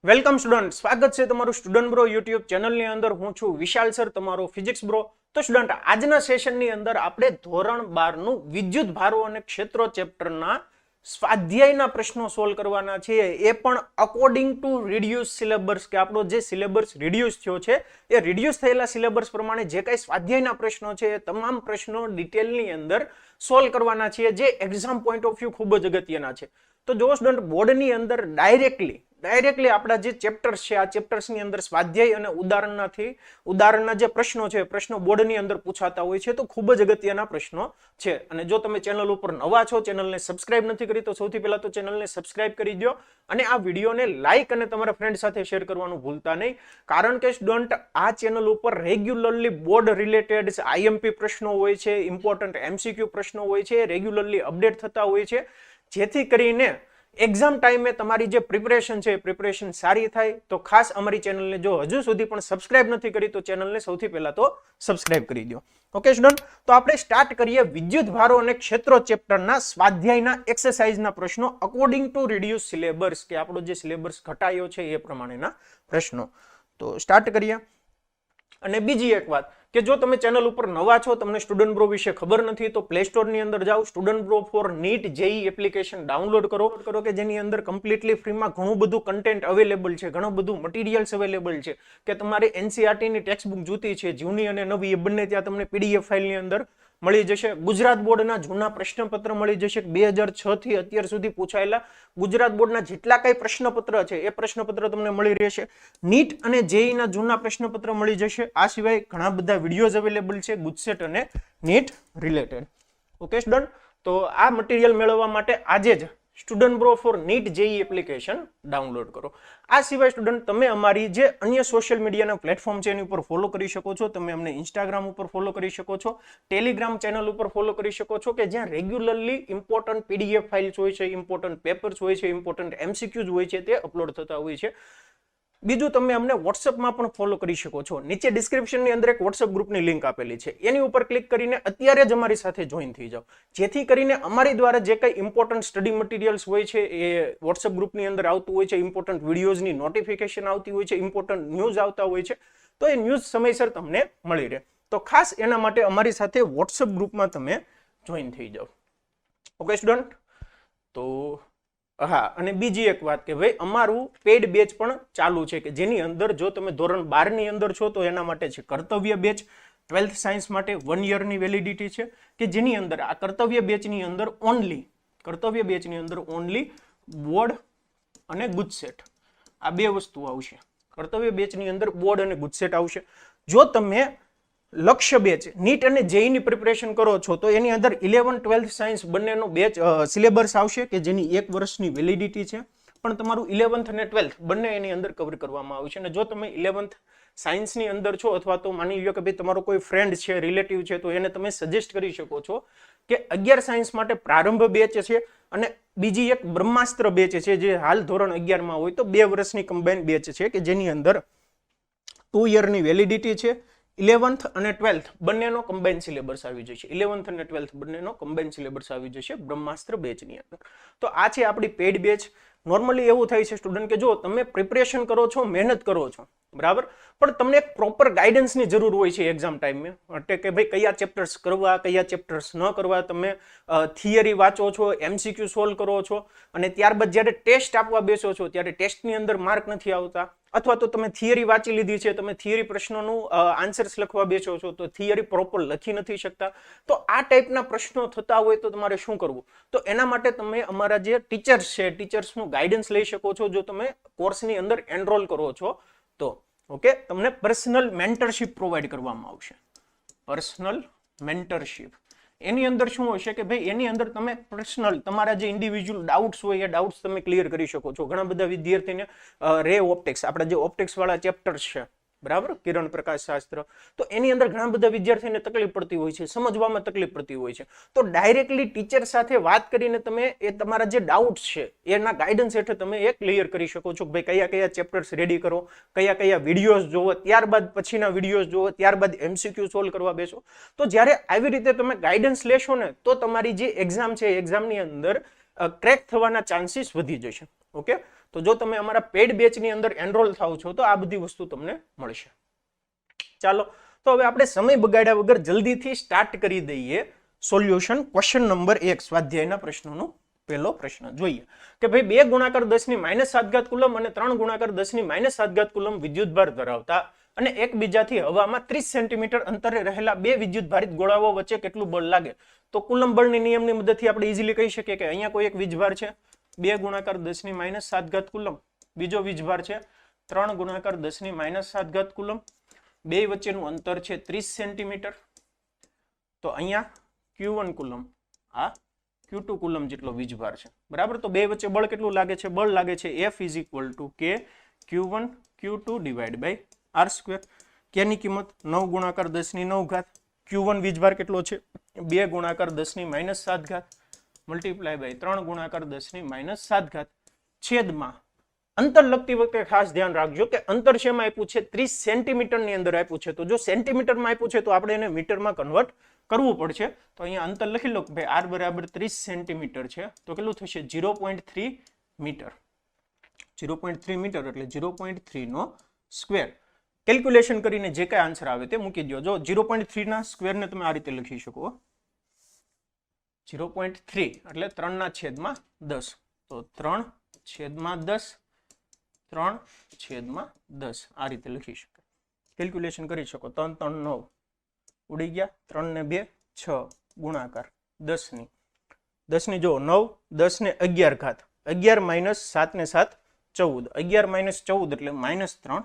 Welcome student, સ્વાગત છે તમારું સ્ટુડન્ટ બ્રો યુટ્યુબ ચેનલની અંદર. હું છું વિશાલ સર, તમારો ફિઝિક્સ બ્રો. તો સ્ટુડન્ટ, આજના સેશનની અંદર આપણે ધોરણ 12 નું વિદ્યુત ભારો અને ક્ષેત્રો ચેપ્ટરના સ્વાધ્યાયના પ્રશ્નો સોલ્વ કરવાના છે, એ પણ અકોર્ડિંગ ટુ રિડ્યુસ સિલેબસ, કે આપણો જે સિલેબસ રિડ્યુસ થયો છે એ રિડ્યુસ થયેલા સિલેબસ પ્રમાણે જે કઈ સ્વાધ્યાયના પ્રશ્નો છે એ તમામ પ્રશ્નો ડિટેલની અંદર સોલ્વ કરવાના છે, જે એક્ઝામ પોઈન્ટ ઓફ વ્યૂ ખૂબ જ અગત્યના છે. તો જો સ્ટુડન્ટ, બોર્ડની અંદર ડાયરેક્ટલી આપણા જે ચેપ્ટર્સ છે, આ ચેપ્ટર્સની અંદર સ્વાધ્યાય અને ઉદાહરણના જે પ્રશ્નો છે, પ્રશ્નો બોર્ડની અંદર પૂછાતા હોય છે, તો ખૂબ જ અગત્યના પ્રશ્નો છે. અને જો તમે ચેનલ ઉપર નવા છો, ચેનલને સબસ્ક્રાઇબ નથી કરી, તો સૌથી પહેલા તો ચેનલને સબસ્ક્રાઇબ કરી દો અને આ વિડીયોને લાઈક અને તમારા ફ્રેન્ડ સાથે શેર કરવાનું ભૂલતા નહીં. કારણ કે સ્ટુડન્ટ, આ ચેનલ ઉપર રેગ્યુલરલી બોર્ડ રિલેટેડ આઈએમપી પ્રશ્નો હોય છે, ઇમ્પોર્ટન્ટ એમસીક્યુ પ્રશ્નો હોય છે, રેગ્યુલરલી અપડેટ થતા હોય છે, જેથી કરીને એક્ઝામ ટાઈમે તમારી જે પ્રિપરેશન છે, પ્રિપરેશન સારી થાય. તો ખાસ અમારી ચેનલને જો હજુ સુધી પણ સબસ્ક્રાઇબ નથી કરી, તો ચેનલને સૌથી પહેલા તો સબસ્ક્રાઇબ કરી દો. ઓકે સ્ટુડન્ટ, તો આપણે સ્ટાર્ટ કરીએ વિદ્યુત ભારો અને ક્ષેત્રો ચેપ્ટરના સ્વાધ્યાયના એક્સરસાઇઝના પ્રશ્નો અકોર્ડિંગ ટુ રિડ્યુસ સિલેબસ, કે આપણો જે સિલેબસ ઘટાયો છે એ પ્રમાણેના પ્રશ્નો. તો સ્ટાર્ટ કરીએ. અને બીજી એક વાત કે જો તમે ચેનલ ઉપર નવા છો, તમને સ્ટુડન્ટ બ્રો વિશે ખબર નથી, તો પ્લે સ્ટોર ની અંદર જાઓ, student bro for NEET JEE application download કરો કે જેની અંદર કમ્પ્લીટલી ફ્રીમાં ઘણું બધું કન્ટેન્ટ અવેલેબલ છે, ઘણું બધું મટીરિયલ્સ અવેલેબલ છે. કે તમારે એનસીઆરટી ની ટેક્સ્ટ બુક જોતી છે, જૂની અને નવી, એ બંને ત્યાં તમને પીડીએફ ફાઇલની અંદર મળી જશે. ગુજરાત બોર્ડના જૂના પ્રશ્નપત્ર મળી જશે. 2006 થી અત્યાર સુધી પૂછાયેલા ગુજરાત બોર્ડના જેટલા કઈ પ્રશ્નપત્ર છે એ પ્રશ્નપત્ર તમને મળી રહેશે. નીટ અને જેઈ ના જૂના પ્રશ્નપત્ર મળી જશે. આ સિવાય ઘણા બધા વિડીયોઝ અવેલેબલ છે ગુજસેટ અને નીટ રિલેટેડ. ઓકે સ્ટુડન્ટ, તો આ મટીરિયલ મેળવવા માટે આજે જ student bro for NEET JEE application download કરો. આ સિવાય સ્ટુડન્ટ, તમે અમારી જે અન્ય સોશિયલ મીડિયાના પ્લેટફોર્મ છે એની ઉપર ફોલો કરી શકો છો. તમે અમને ઇન્સ્ટાગ્રામ ઉપર ફોલો કરી શકો છો, ટેલિગ્રામ ચેનલ ઉપર ફોલો કરી શકો છો, કે જ્યાં રેગ્યુલરલી ઇમ્પોર્ટન્ટ પીડીએફ ફાઇલ્સ હોય છે, ઇમ્પોર્ટન્ટ પેપર્સ હોય છે, ઇમ્પોર્ટન્ટ એમસીક્યુઝ હોય છે, તે અપલોડ થતા હોય છે. બીજું, તમે અમને વોટ્સઅપમાં પણ ફોલો કરી શકો છો. નીચે ડિસ્ક્રિપ્શનની અંદર એક વોટ્સઅપ ગ્રુપની લિંક આપેલી છે, એની ઉપર ક્લિક કરીને અત્યારે જ અમારી સાથે જોઈન થઈ જાઓ, જેથી કરીને અમારી દ્વારા જે કંઈ ઇમ્પોર્ટન્ટ સ્ટડી મટીરિયલ્સ હોય છે એ વોટ્સઅપ ગ્રુપની અંદર આવતું હોય છે, ઇમ્પોર્ટન્ટ વિડીયોઝની નોટિફિકેશન આવતી હોય છે, ઇમ્પોર્ટન્ટ ન્યૂઝ આવતા હોય છે, તો એ ન્યૂઝ સમયસર તમને મળી રહે. તો ખાસ એના માટે અમારી સાથે વોટ્સઅપ ગ્રુપમાં તમે જોઈન થઈ જાઓ. ઓકે સ્ટુડન્ટ, તો હા, અને બીજી એક વાત કે ભાઈ, અમારું પેડ બેચ પણ ચાલુ છે, કે જેની અંદર જો તમે ધોરણ 12 ની અંદર છો તો એના માટે છે કર્તવ્ય બેચ. 12th સાયન્સ માટે 1 યરની વેલિડિટી છે, કે જેની અંદર આ કર્તવ્ય બેચની અંદર ઓનલી બોર્ડ અને ગુજસેટ, આ બે વસ્તુ આવશે. કર્તવ્ય બેચની અંદર બોર્ડ અને ગુજસેટ આવશે. જો તમે લક્ષ્ય બેચ નીટ અને જેઈ ની પ્રિપરેશન કરો છો, તો એની અંદર 11th 12th સાયન્સ બંનેનો બેચ સિલેબસ આવશે, કે જેની 1 વર્ષની વેલિડિટી છે. પણ તમારું 11th અને 12th બંને એની અંદર કવર કરવામાં આવશે. અને જો તમે 11th સાયન્સની અંદર છો, અથવા તો માની લો કે ભાઈ તમારો કોઈ ફ્રેન્ડ છે, રિલેટિવ છે, તો એને તમે સજેસ્ટ કરી શકો છો કે 11 સાયન્સ માટે પ્રારંભ બેચ છે, અને બીજી એક બ્રહ્માસ્ત્ર બેચ છે, જે હાલ ધોરણ 11 માં હોય તો 2 વર્ષની કમ્બાઇન બેચ છે, કે જેની અંદર 2 યરની વેલિડિટી છે. 11th અને 12th બંનેનો કમ્બાઇન સિલેબસ આવી જશે. 11th અને 12th બંનેનો કમ્બાઇન સિલેબસ આવી જશે બ્રહ્માસ્ત્ર બેચની અંદર. તો આ છે આપણી પેડ બેચ. નોર્મલી એવું થાય છે સ્ટુડન્ટ, કે જો તમે પ્રિપરેશન કરો છો, મહેનત કરો છો, બરાબર, પણ તમને એક પ્રોપર ગાઈડન્સની જરૂર હોય છે એક્ઝામ ટાઈમે, એટલે કે ભાઈ કયા ચેપ્ટર્સ કરવા, કયા ચેપ્ટર્સ ન કરવા. તમે થિયરી વાંચો છો, એમસીક્યુ સોલ્વ કરો છો, અને ત્યારબાદ જ્યારે ટેસ્ટ આપવા બેસો છો ત્યારે ટેસ્ટની અંદર માર્ક નથી આવતા, અથવા તો તમે થિયરી વાંચી લીધી છે, તમે થિયરી પ્રશ્નોનું આન્સર્સ લખવા બેસો છો તો થિયરી પ્રોપર લખી નથી શકતા. તો આ ટાઈપના પ્રશ્નો થતા હોય તો તમારે શું કરવું? તો એના માટે તમે અમારા જે ટીચર્સ છે, ટીચર્સનું ગાઈડન્સ લઈ શકો છો. જો તમે કોર્સની અંદર એનરોલ કરો છો તો ઓકે, તમને પર્સનલ મેન્ટરશિપ પ્રોવાઈડ કરવામાં આવશે. પર્સનલ મેન્ટરશિપ એની અંદર શું હશે કે ભાઈ, એની અંદર તમે પર્સનલ તમારા જે ઇન્ડિવિજ્યુઅલ ડાઉટ્સ હોય એ ડાઉટ્સ તમે ક્લિયર કરી શકો છો. ઘણા બધા વિદ્યાર્થીને રે ઓપ્ટિક્સ, આપણા જે ઓપ્ટિક્સ વાળા ચેપ્ટર્સ છે, બરાબર, કિરણ પ્રકાશ શાસ્ત્ર, તો એની અંદર ઘણા બધા વિદ્યાર્થીને તકલીફ પડતી હોય છે, સમજવામાં તકલીફ પડતી હોય છે. તો ડાયરેક્ટલી ટીચર સાથે વાત કરીને તમે એ તમારા જે ડાઉટ્સ છે એના ગાઈડન્સ હેઠળ તમે એ ક્લિયર કરી શકો છો કે ભાઈ કયા કયા ચેપ્ટર્સ રેડી કરો, કયા કયા વિડીયોઝ જોવો, ત્યારબાદ પછીના વિડીયોઝ જોવો, ત્યારબાદ એમસીક્યુ સોલ્વ કરવા બેસો. તો જ્યારે આવી રીતે તમે ગાઈડન્સ લેશો ને, તો તમારી જે એક્ઝામ છે, એક્ઝામની અંદર ક્રેક થવાના ચાન્સીસ વધી જશે. ઓકે, તો જો તમે અમારા પેડ બેચની અંદર એનરોલ થાવ છો તો આ બધી વસ્તુ તમને મળશે. ચાલો તો હવે આપણે સમય બગાડ્યા વગર જલ્દીથી સ્ટાર્ટ કરી દઈએ સોલ્યુશન. ક્વેશ્ચન નંબર 1 સ્વાધ્યાયના પ્રશ્નોનું પહેલો પ્રશ્ન જોઈએ કે ભાઈ 2 ગુણાકાર 10 ની -7 ઘાત કુલમ અને 3 ગુણાકાર 10 ની -7 ઘાત કુલમ વિદ્યુતભાર ધરાવતા અને એકબીજાથી હવામાં 30 સેન્ટીમીટર અંતરે રહેલા બે વિદ્યુતભારિત ગોળાઓ વચ્ચે કેટલું બળ લાગે? તો કુલમ બળની નિયમની મદદથી આપણે ઈઝીલી કહી શકીએ કે અહીંયા કોઈ એક વીજભાર છે 2 ગુણાકાર 10 ની -7 ઘાત કુલમ, બીજો વીજભાર છે 3 ગુણાકાર 10 ની -7 ઘાત કુલમ, બે વચ્ચેનું અંતર છે 30 સેન્ટીમીટર. તો અહીંયા Q1 કુલમ, આ Q2 કુલમ જેટલો વીજભાર છે, બરાબર. તો બે વચ્ચે બળ કેટલું લાગે છે? બળ લાગે છે F = K Q1 Q2 / R². કેની કિંમત 9 ગુણાકાર 10 ની 9 ઘાત. Q1 વીજભાર કેટલો છે? 2 ગુણાકાર 10 ની -7 ઘાત મલ્ટીપ્લાય બાય 3 ગુણાકાર 10 ની -7 ઘાત છેદમાં અંતર લખતી વખતે ખાસ ધ્યાન રાખજો કે અંતર શેમાં આપ્યું છે? 30 સેન્ટીમીટર ની અંદર આપ્યું છે. તો જો સેન્ટીમીટરમાં આપ્યું છે તો આપણે એને મીટરમાં કન્વર્ટ કરવું પડશે. તો અહીંયા અંતર લખી લો કે ભાઈ r બરાબર 30 સેન્ટીમીટર છે તો કેટલું થશે? 0.3 મીટર. 0.3 મીટર એટલે 0.3 નો સ્ક્વેર. કેલ્ક્યુલેશન કરીને જે કાંઈ આન્સર આવે તે મૂકી દો. જો 0.3 ના સ્ક્વેરને તમે આ રીતે લખી શકો, 0.3 એટલે 3/10. તો 3/10 3/10 આ રીતે લખી શકાય. કેલ્ક્યુલેશન કરી શકો. 3 3 9 ઉડી ગયા, 3 ને 2 6 ગુણાકાર 10 ની જો 9 10 ને 11 ઘાત, 11 - 7 ને 7 14, 11 - 14 એટલે -3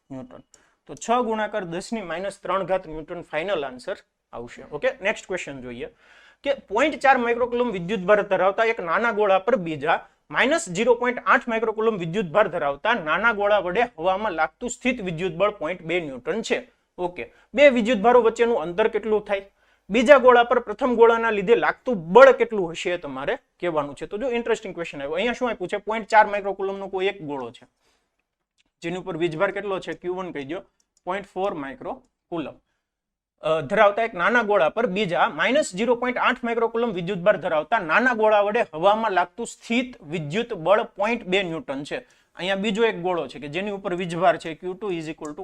ન્યૂટન. તો 6 ગુણાકાર 10 ની -3 ઘાત ન્યૂટન ફાઇનલ આન્સર આવશે. ઓકે, નેક્સ્ટ ક્વેશ્ચન જોઈએ કે 0.4 માઇક્રોકુલમ વિદ્યુતભાર ધરાવતા એક નાના ગોળા પર બીજા -0.8 માઇક્રોકુલમ વિદ્યુતભાર ધરાવતા નાના ગોળા વડે હવામાં લાગતું સ્થિત વિદ્યુતબળ 0.2 ન્યૂટન છે. ઓકે, બે વિદ્યુતભારો વચ્ચેનું અંતર કેટલું થાય? બીજા ગોળા પર પ્રથમ ગોળાના લીધે લાગતું બળ કેટલું હશે તમારે કહેવાનું છે. તો જો ઇન્ટરેસ્ટિંગ ક્વેશ્ચન આવ્યો. અહીંયા શું આપ્યું છે? 0.4 માઇક્રોકુલમનો કોઈ એક ગોળો છે જેની ઉપર વીજભાર કેટલો છે? Q1 કહી દો. 0.4 માઇક્રોકુલમ ધરાવતા એક નાના ગોળા પર બીજા -0.8 માઇક્રોકુલમ વિદ્યુતભાર ધરાવતા નાના ગોળા વડે હવામાં લાગતું સ્થિત વિદ્યુત બળ 0.2 ન્યૂટન છે. અહીંયા બીજો એક ગોળો છે કે જેની ઉપર વીજભાર છે Q2 =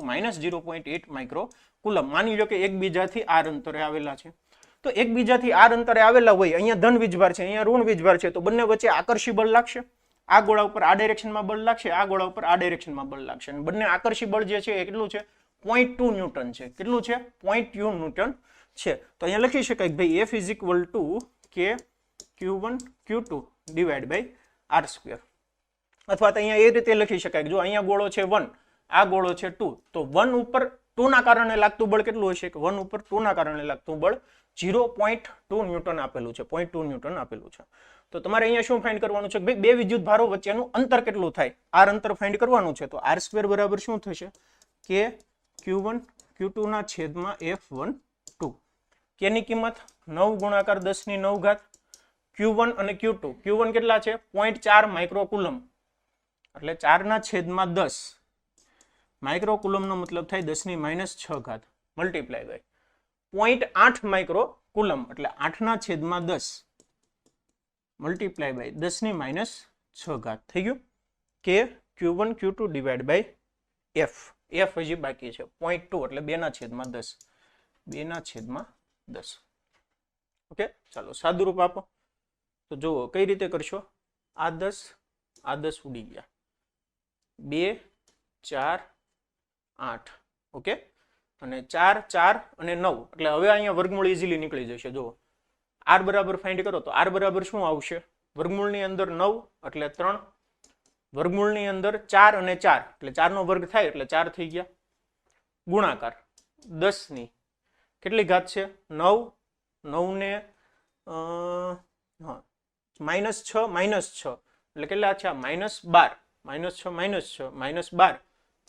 -0.8 માઇક્રોકુલમ. માની લો કે એકબીજાથી r અંતરે આવેલા છે. તો એકબીજાથી r અંતરે આવેલા હોય, અહીંયા ધન વીજભાર છે, અહીંયા ઋણ વીજભાર છે, તો બંને વચ્ચે આકર્ષી બળ લાગશે. આ ગોળા ઉપર આ ડાયરેક્શનમાં બળ લાગશે, આ ગોળા ઉપર આ ડાયરેક્શનમાં બળ લાગશે. અને બંને આકર્ષી બળ જે છે એ કેટલું છે? 0.2 ન્યૂટન છે. કેટલું છે? 0.2 ન્યૂટન છે. તો અહીંયા લખી શકાય કે ભાઈ F = K Q1 Q2 / R². અથવા તો અહીંયા એ રીતે લખી શકાય કે જો અહીંયા ગોળો છે 1, આ ગોળો છે 2, તો 1 ઉપર 2 ના કારણે લાગતું બળ કેટલું હશે? કે 1 ઉપર 2 ના કારણે લાગતું બળ 0.2 ન્યૂટન આપેલું છે, 0.2 ન્યૂટન આપેલું છે. તો તમારે અહીંયા શું ફાઇન્ડ કરવાનું છે? ભાઈ બે વિદ્યુત ભારો વચ્ચેનું અંતર કેટલું થાય? r અંતર ફાઇન્ડ કરવાનું છે. તો r² બરાબર શું થશે? K Q1 Q2 ના છેદમાં F12. કેની કિંમત 9 ગુણાકાર 10 ની 9 ઘાત. Q1 અને Q2, Q1 કેટલા છે? 0.4 માઇક્રોકુલમ એટલે 4/10 માઇક્રોકુલમનો મતલબ થાય 10 ની -6 ઘાત મલ્ટીપ્લાય બાય 0.8 માઇક્રોકુલમ એટલે 8/10 મલ્ટીપ્લાય બાય 10 ની -6 ઘાત થઈ ગયું. K Q1 Q2 / F. F હજી બાકી છે 0.2 એટલે 2/10 2/10. ઓકે, ચાલો સાદુરૂપ આપો. તો જુઓ કઈ રીતે કરશો? આ 10 ઉડી ગયા, 2 4 8. ઓકે, અને 4 4 અને 9 એટલે હવે અહીંયા વર્ગમૂળ ઈઝીલી નીકળી જશે. જુઓ r બરાબર ફાઇન્ડ કરો તો r બરાબર શું આવશે? વર્ગમૂળની અંદર 9 એટલે 3, વર્ગમૂળની અંદર 4 અને 4 એટલે 4 નો વર્ગ થાય એટલે 4 થઈ ગયા, ગુણાકાર 10 ની કેટલી ઘાત છે? 9 9 ને -6 એટલે કેટલા છે? -12 -6 -12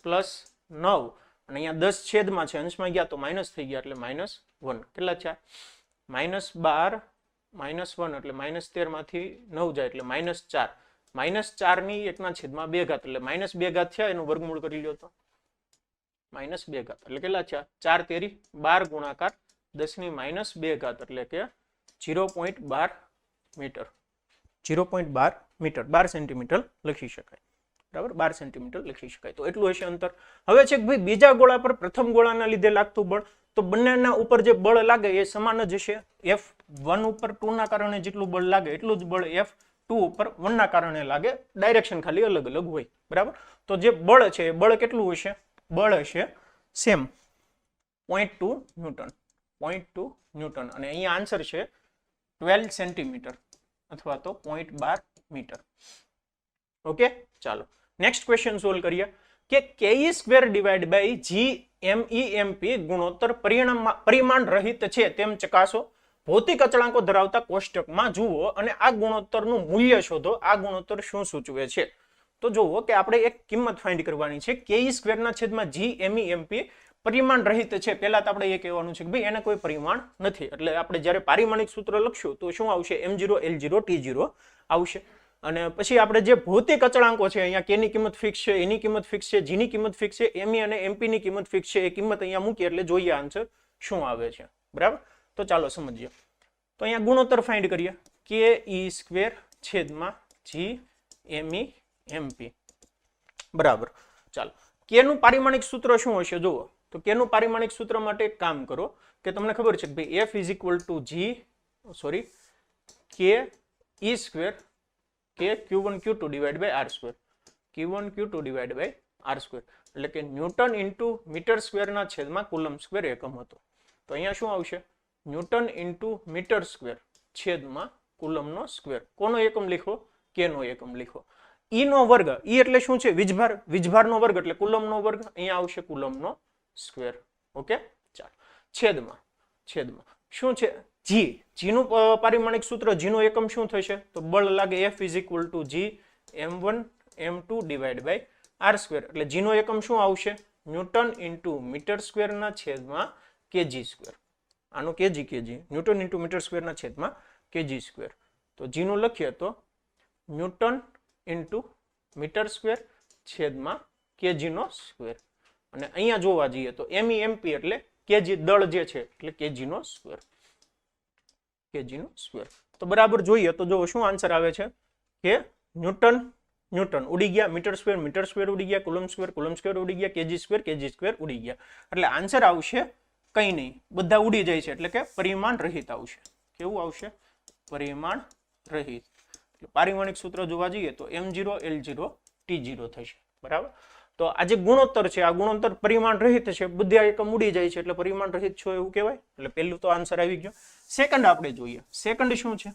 પ્લસ 9 અને અહીંયા 10 છેદમાં છે, અંશમાં ગયા તો માઇનસ થઈ ગયા એટલે -1. કેટલા છે? -12 -1 એટલે -13 માંથી 9 જાય એટલે -4. -4 ની 1/2 ઘાત એટલે -2 ઘાત થયા, એનું વર્ગમૂળ કરી લ્યો તો -2 ઘાત એટલે કેટલા છે? 4 તેરી 12 ગુણાકાર 10 ની -2 ઘાત એટલે કે 0.12 મીટર. 0.12 મીટર 12 સેન્ટીમીટર લખી શકાય. બરાબર 12 સેન્ટીમીટર લખી શકાય. તો એટલું હશે અંતર. હવે છે કે ભાઈ બીજા ગોળા પર પ્રથમ ગોળાના લીધે લાગતું બળ, તો બંનેના ઉપર જે બળ લાગે એ સમાન જ હશે. F1 ઉપર 2 ના કારણે જેટલું બળ લાગે એટલું જ બળ F2 ઉપર 1 ના કારણે લાગે, ડાયરેક્શન ખાલી અલગ અલગ હોય. બરાબર. તો જે બળ છે એ બળ કેટલું હશે? બળ હશે સેમ 0.2 ન્યૂટન, 0.2 ન્યૂટન. અને અહીંયા આન્સર છે 12 સેન્ટીમીટર અથવા તો 0.12 મીટર. ઓકે, ચાલો નેક્સ્ટ ક્વેશ્ચન સોલ્વ કરીએ કે ke² ડિવાઇડ બાય GMEMP ગુણોત્તર પરિમાણ રહિત છે તેમ ચકાસો. ભૌતિક અચળાંકો ધરાવતા કોષ્ટકમાં જુઓ અને આ ગુણોત્તરનું મૂલ્ય શોધો. આ ગુણોત્તર શું સૂચવે છે? તો જુઓ કે આપણે એક કિંમત ફાઇન્ડ કરવાની છે. ke² ના છેદમાં GMEMP પરિમાણ રહિત છે. પહેલા તો આપણે એ કહેવાનું છે કે ભાઈ એને કોઈ પરિમાણ નથી. એટલે આપણે જ્યારે પારિમાણિક સૂત્ર લખશું તો શું આવશે? m0 l0 t0 આવશે. અને પછી આપણે જે ભૌતિક અચળાંકો છે અહીંયા k ની કિંમત ફિક્સ છે, e ની કિંમત ફિક્સ છે, g ની કિંમત ફિક્સ છે, me અને mp ની કિંમત ફિક્સ છે. એ કિંમત અહીંયા મૂકીએ એટલે જોઈએ આન્સર શું આવે છે. બરાબર. તો ચાલો સમજીએ. તો અહીંયા ગુણોત્તર ફાઇન્ડ કરીએ. ke² છેદમાં GMEMP બરાબર. ચાલો k નું પારિમાણિક સૂત્ર શું હશે જુઓ. તો k નું પારિમાણિક સૂત્ર માટે એક કામ કરો કે તમને ખબર છે કે ભાઈ F = ke² k q1 q2 divide by r square, q1 q2 divide by r square, એટલે કે ન્યૂટન ઇન્ટુ મીટર સ્ક્વેર ના છેદમાં કુલમ સ્ક્વેર એકમ હતો. તો અહીંયા શું આવશે? ન્યૂટન ઇન્ટુ મીટર સ્ક્વેર છેદમાં કુલમનો સ્ક્વેર. કોનો એકમ લીખો? k નો એકમ લીખો. e નો વર્ગ, e એટલે શું છે? વીજભાર, વીજભારનો વર્ગ એટલે કુલમનો વર્ગ. અહીંયા આવશે કુલમનો સ્ક્વેર. ઓકે, ચાલો છેદમાં શું છે? g નું પારિમાણિક સૂત્ર, g નો એકમ શું થશે? તો બળ લાગે F = g m1 m2 divide by r square, એટલે g નો એકમ શું આવશે? ન્યૂટન ઇન્ટુ મીટર સ્ક્વેર ના છેદમાં kg સ્ક્વેર. આનો kg newton into metre square ના છેદમાં kg સ્ક્વેર. તો g નું લખીએ તો ન્યૂટન ઇન્ટુ મીટર સ્ક્વેર છેદમાં kg નો સ્ક્વેર. અને અહીંયા જોવા જઈએ તો MEMP એટલે kg દળ જે છે એટલે kg નો સ્ક્વેર, kg નો સ્ક્વેર. તો બરાબર જોઈએ તો જો શું આન્સર આવે છે કે ન્યૂટન ઉડી ગયા, મીટર સ્ક્વેર ઉડી ગયા, કુલમ સ્ક્વેર ઉડી ગયા, kg સ્ક્વેર ઉડી ગયા. એટલે આન્સર આવશે કંઈ નહીં, બધા ઉડી જાય છે એટલે કે પરિમાણ રહિત આવશે. કેવું આવશે? પરિમાણ રહિત. એટલે પારિમાણિક સૂત્ર જોવા જઈએ તો m0 l0 t0 થશે. બરાબર. તો આ જે ગુણોત્તર છે આ ગુણોત્તર પરિમાણ રહિત છે, બધા એકમ ઉડી જાય છે એટલે પરિમાણ રહિત છો એવું કહેવાય. એટલે પહેલું તો આન્સર આવી ગયો. સેકન્ડ આપણે જોઈએ. સેકન્ડ શું છે?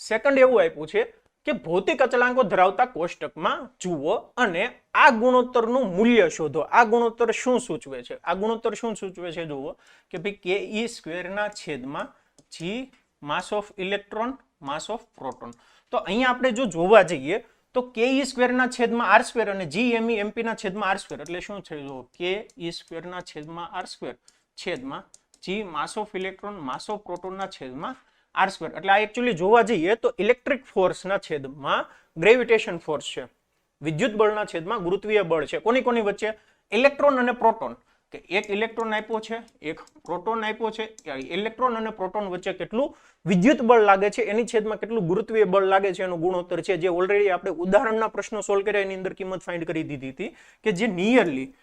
સેકન્ડ એવું આપ્યું છે કે ભૌતિક અચળાંકો ધરાવતા કોષ્ટકમાં જુઓ અને આ ગુણોત્તરનું મૂલ્ય શોધો. આ ગુણોત્તર શું સૂચવે છે? આ ગુણોત્તર શું સૂચવે છે જુઓ કે ભાઈ ke² ના છેદમાં g mass of electron mass of proton. તો અહીંયા આપણે જો જોવા જઈએ તો ke² ના છેદમાં r સ્ક્વેર અને GMEMP ના છેદમાં r સ્ક્વેર, એટલે શું છે જો ke² ના છેદમાં r સ્ક્વેર છેદમાં g mass of electron mass of proton ના છેદમાં r સ્ક્વેર. એટલે આ એકચ્યુઅલી જોવા જઈએ તો ઇલેક્ટ્રિક ફોર્સ ના છેદમાં ગ્રેવિટેશન ફોર્સ છે, વિદ્યુત બળના છેદમાં ગુરુત્વીય બળ છે. કોની વચ્ચે? ઇલેક્ટ્રોન અને પ્રોટોન. કે એક ઇલેક્ટ્રોન આપ્યો છે, એક પ્રોટોન આપ્યો છે. ઇલેક્ટ્રોન અને પ્રોટોન વચ્ચે કેટલું વિદ્યુત બળ લાગે છે એની છેદમાં કેટલું ગુરુત્વીય બળ લાગે છે એનું ગુણોત્તર છે, જે ઓલરેડી આપણે ઉદાહરણના પ્રશ્નો સોલ્વ કર્યા એની અંદર કિંમત ફાઇન્ડ કરી દીધી હતી કે જે નિયરલી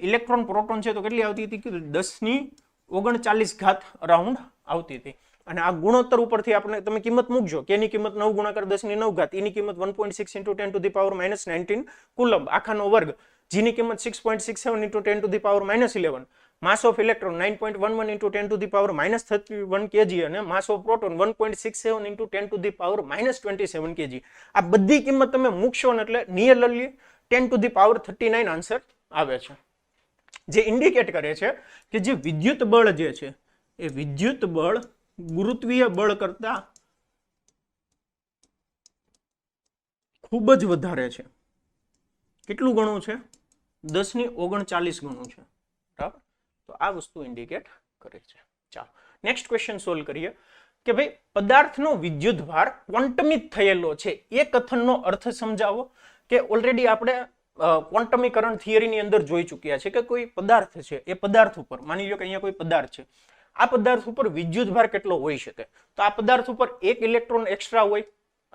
ઇલેક્ટ્રોન પ્રોટોન છે તો કેટલી આવતી હતી કે 10⁻39 અરાઉન્ડ આવતી હતી. અને આ ગુણોત્તર ઉપરથી આપણે તમે કિંમત મૂકજો. કે ની કિંમત 9 ગુણાકાર 10⁹ e ની કિંમત 1.6 × 10⁻−19 કુલમ આખાનો વર્ગ, g ની કિંમત 6.67 × 10⁻11, માસ ઓફ ઇલેક્ટ્રોન 9.11 × 10⁻31 kg અને માસ ઓફ પ્રોટોન 1.67 × 10⁻27 kg. આ બધી કિંમત તમે મૂકશો ને એટલે નિયરલી 10⁻39 આન્સર આવે છે, જે ઇન્ડિકેટ કરે છે કે જે વિદ્યુત બળ જે છે એ વિદ્યુત બળ ગુરુત્વીય બળ કરતા ખૂબ જ વધારે છે. કેટલું ગણું છે? 10⁻39 ગણું છે. બરાબર. તો આ વસ્તુ ઇન્ડિકેટ કરે છે. ચાલો નેક્સ્ટ ક્વેશ્ચન સોલ્વ કરીએ કે ભાઈ પદાર્થનો વિદ્યુત ભાર ક્વોન્ટમિત થયેલો છે એ કથનનો અર્થ સમજાવો. કે ઓલરેડી આપણે ક્વોન્ટમીકરણ થિયરીની અંદર જોઈ ચૂક્યા છે કે કોઈ પદાર્થ છે એ પદાર્થ ઉપર માની લો કે અહીંયા કોઈ પદાર્થ છે, આ પદાર્થ ઉપર વિદ્યુત ભાર કેટલો હોઈ શકે? તો આ પદાર્થ ઉપર એક ઇલેક્ટ્રોન એક્સ્ટ્રા હોય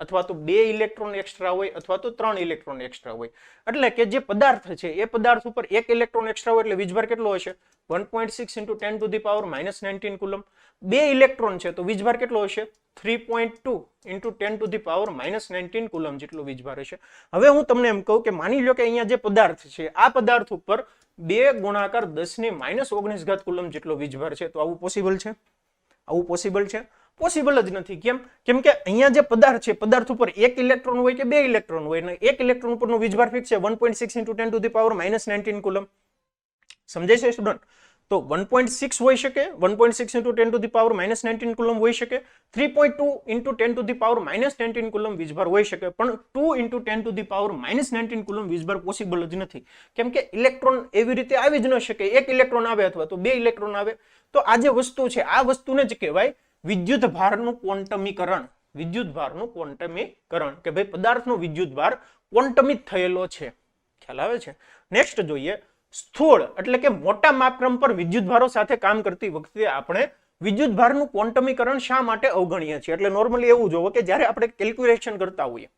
અથવા તો 2 ઇલેક્ટ્રોન એક્સ્ટ્રા હોય અથવા તો 3 ઇલેક્ટ્રોન એક્સ્ટ્રા હોય. એટલે કે જે પદાર્થ છે એ પદાર્થ ઉપર 1 ઇલેક્ટ્રોન એક્સ્ટ્રા હોય એટલે વીજભાર કેટલો હશે? 1.6 × 10 to the power -19 coulomb. 2 electron છે તો વીજભાર કેટલો હશે? 3.2 × 10 to the power -19 કુલમ જેટલો વીજભાર હશે. હવે હું તમને એમ કહું કે માની લો કે અહીંયા જે પદાર્થ છે આ પદાર્થ ઉપર 2 ગુણાકાર 10⁻19 કુલમ જેટલો વીજભાર છે. તો આવું પોસિબલ છે? આવું પોસિબલ છે? પોસિબલ જ નથી. કેમ કે અહીંયા જે પદાર્થ છે પદાર્થ ઉપર 1 ઇલેક્ટ્રોન હોય કે 2 ઇલેક્ટ્રોન હોય અને 1 ઇલેક્ટ્રોન ઉપરનો વીજભાર ફિક્સ છે 1.6 × 10 to the power -19 કુલમ. સમજાય છે સ્ટુડન્ટ? તો 1.6 હોઈ શકે, 1.6 × 10 to the power -19 કુલમ હોઈ શકે, 3.2 × 10 to the power -19 કુલમ વીજભાર હોઈ શકે, પણ 2 × 10 to the power -19 કુલમ વીજભાર પોસિબલ જ નથી. કેમ કે ઇલેક્ટ્રોન એવી રીતે આવી જ ન શકે. 1 ઇલેક્ટ્રોન આવે અથવા તો 2 ઇલેક્ટ્રોન આવે. તો આ જે વસ્તુ છે આ વસ્તુને જ કહેવાય વિદ્યુત ભારનું ક્વોન્ટમીકરણ. વિદ્યુત ભારનું ક્વોન્ટમીકરણ કે ભાઈ પદાર્થનો વિદ્યુત ભાર ક્વોન્ટમિત થયેલો છે. ખ્યાલ આવે છે? નેક્સ્ટ જોઈએ સ્થૂળ એટલે કે મોટા માપક્રમ પર વિદ્યુત ભારો સાથે કામ કરતી વખતે આપણે વિદ્યુત ભારનું ક્વોન્ટમીકરણ શા માટે અવગણીએ છીએ? એટલે નોર્મલી એવું જોવો કે જ્યારે આપણે કેલ્ક્યુલેશન કરતા હોઈએ,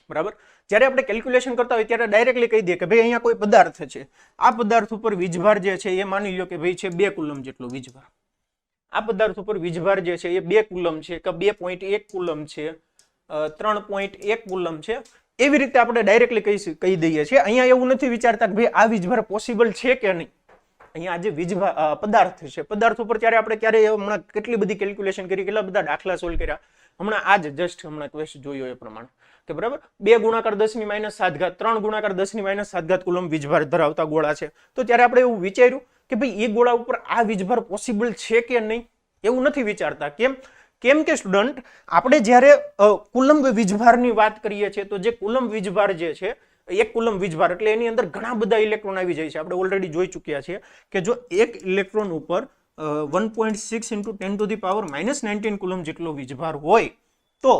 બરાબર, જ્યારે આપણે કેલ્ક્યુલેશન કરતા હોઈએ ત્યારે ડાયરેક્ટલી કહી દઈએ કે ભાઈ અહીંયા કોઈ પદાર્થ છે, આ પદાર્થ ઉપર વીજભાર જે છે એ માની લો કે ભાઈ છે 2 કુલમ જેટલો વીજભાર. આ પદાર્થ ઉપર વીજભાર જે છે એ 2 કુલમ છે કે 2.1 કુલમ છે, 3.1 કુલમ છે. એવી રીતે આપણે ડાયરેક્ટલી કહી દઈએ છીએ. અહીંયા એવું નથી વિચારતા કે ભાઈ આ વીજભાર પોસિબલ છે કે નહીં. અહીંયા જે વીજભાર પદાર્થ છે પદાર્થ ઉપર ત્યારે આપણે ક્યારે હમણાં કેટલી બધી કેલ્ક્યુલેશન કરી, કેટલા બધા દાખલા સોલ્વ કર્યા. હમણાં આ જ જસ્ટ હમણાં ક્વેશ્ચન જોયો એ પ્રમાણે કે બરાબર 2 ગુણાકાર 10⁻⁷, 3 ગુણાકાર 10⁻⁷ કુલમ વીજભાર ધરાવતા ગોળા છે. તો ત્યારે આપણે એવું વિચાર્યું કે ભાઈ એ ગોળા ઉપર આ વીજભાર પોસિબલ છે કે નહીં. એવું નથી વિચારતા. કેમ કે સ્ટુડન્ટ આપણે જ્યારે કુલંબ વીજભારની વાત કરીએ છીએ તો જે કુલંબ વીજભાર જે છે 1 કુલમ વીજભાર એટલે એની અંદર ઘણા બધા ઇલેક્ટ્રોન આવી જાય છે. આપણે ઓલરેડી જોઈ ચૂક્યા છીએ કે જો 1 ઇલેક્ટ્રોન ઉપર 1.6 × 10 to the power -19 કુલમ જેટલો વીજભાર હોય તો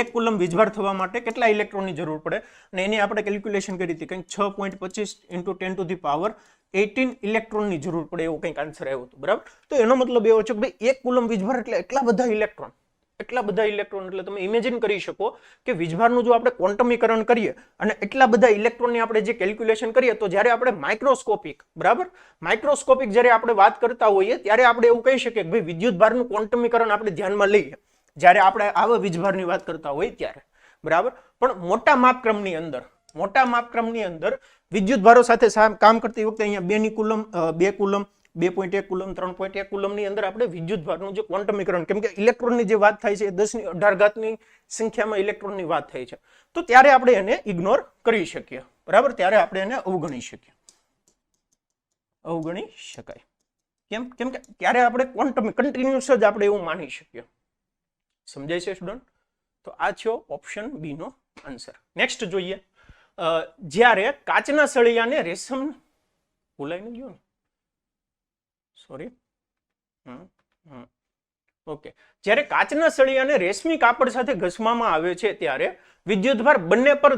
1 કુલમ વીજભાર થવા માટે કેટલા ઇલેક્ટ્રોનની જરૂર પડે? અને એની આપણે કેલ્ક્યુલેશન કરી હતી કંઈક 6.25 × 10 to the power 18 ઇલેક્ટ્રોનની જરૂર પડે એવો કંઈક આન્સર આવ્યો હતો. બરાબર. તો એનો મતલબ એવો છે કે ભાઈ 1 કુલમ વીજભાર એટલે એટલા બધા ઇલેક્ટ્રોન એટલે તમે ઇમેજિન કરી શકો કે વીજભારનું જો આપણે ક્વોન્ટમીકરણ કરીએ અને એટલા બધા ઇલેક્ટ્રોનની આપણે જે કેલ્ક્યુલેશન કરીએ તો જ્યારે આપણે માઇક્રોસ્કોપિક, બરાબર, માઇક્રોસ્કોપિક જ્યારે આપણે વાત કરતા હોઈએ ત્યારે આપણે એવું કહી શકીએ કે ભાઈ વિદ્યુત ભારનું ક્વોન્ટમીકરણ આપણે ધ્યાનમાં લઈએ જ્યારે આપણે આવા વીજભારની વાત કરતા હોઈએ ત્યારે, બરાબર. પણ મોટા માપક્રમની અંદર વિદ્યુત ભારો સાથે કામ કરતી વખતે અહીંયા 2 કુલમ, 2 કુલમ, 2.1 કુલમ, 3.1 કુલમની અંદર આપણે વિદ્યુત ભારનું જે ક્વોન્ટમીકરણ, કેમ કે ઇલેક્ટ્રોનની જે વાત થાય છે એ 10⁸ સંખ્યામાં ઇલેક્ટ્રોનની વાત થાય છે તો ત્યારે આપણે એને ઇગ્નોર કરી શકીએ, બરાબર. ત્યારે આપણે એને અવગણી શકાય. કેમ કે ત્યારે આપણે ક્વોન્ટમ કન્ટિન્યુઅસ જ આપણે એવું માની શકીએ. સમજાય છે સ્ટુડન્ટ? તો આ છે ઓપ્શન બી નો આન્સર. નેક્સ્ટ જોઈએ જ્યારે કાચના સળિયાને રેશમ ભૂલાઈ ન ગયો ને, સોરી, ઓકે, જ્યારે કાચના સળિયાને રેશમી કાપડ સાથે ઘસવામાં આવે છે ત્યારે વિદ્યુતભાર બંને પર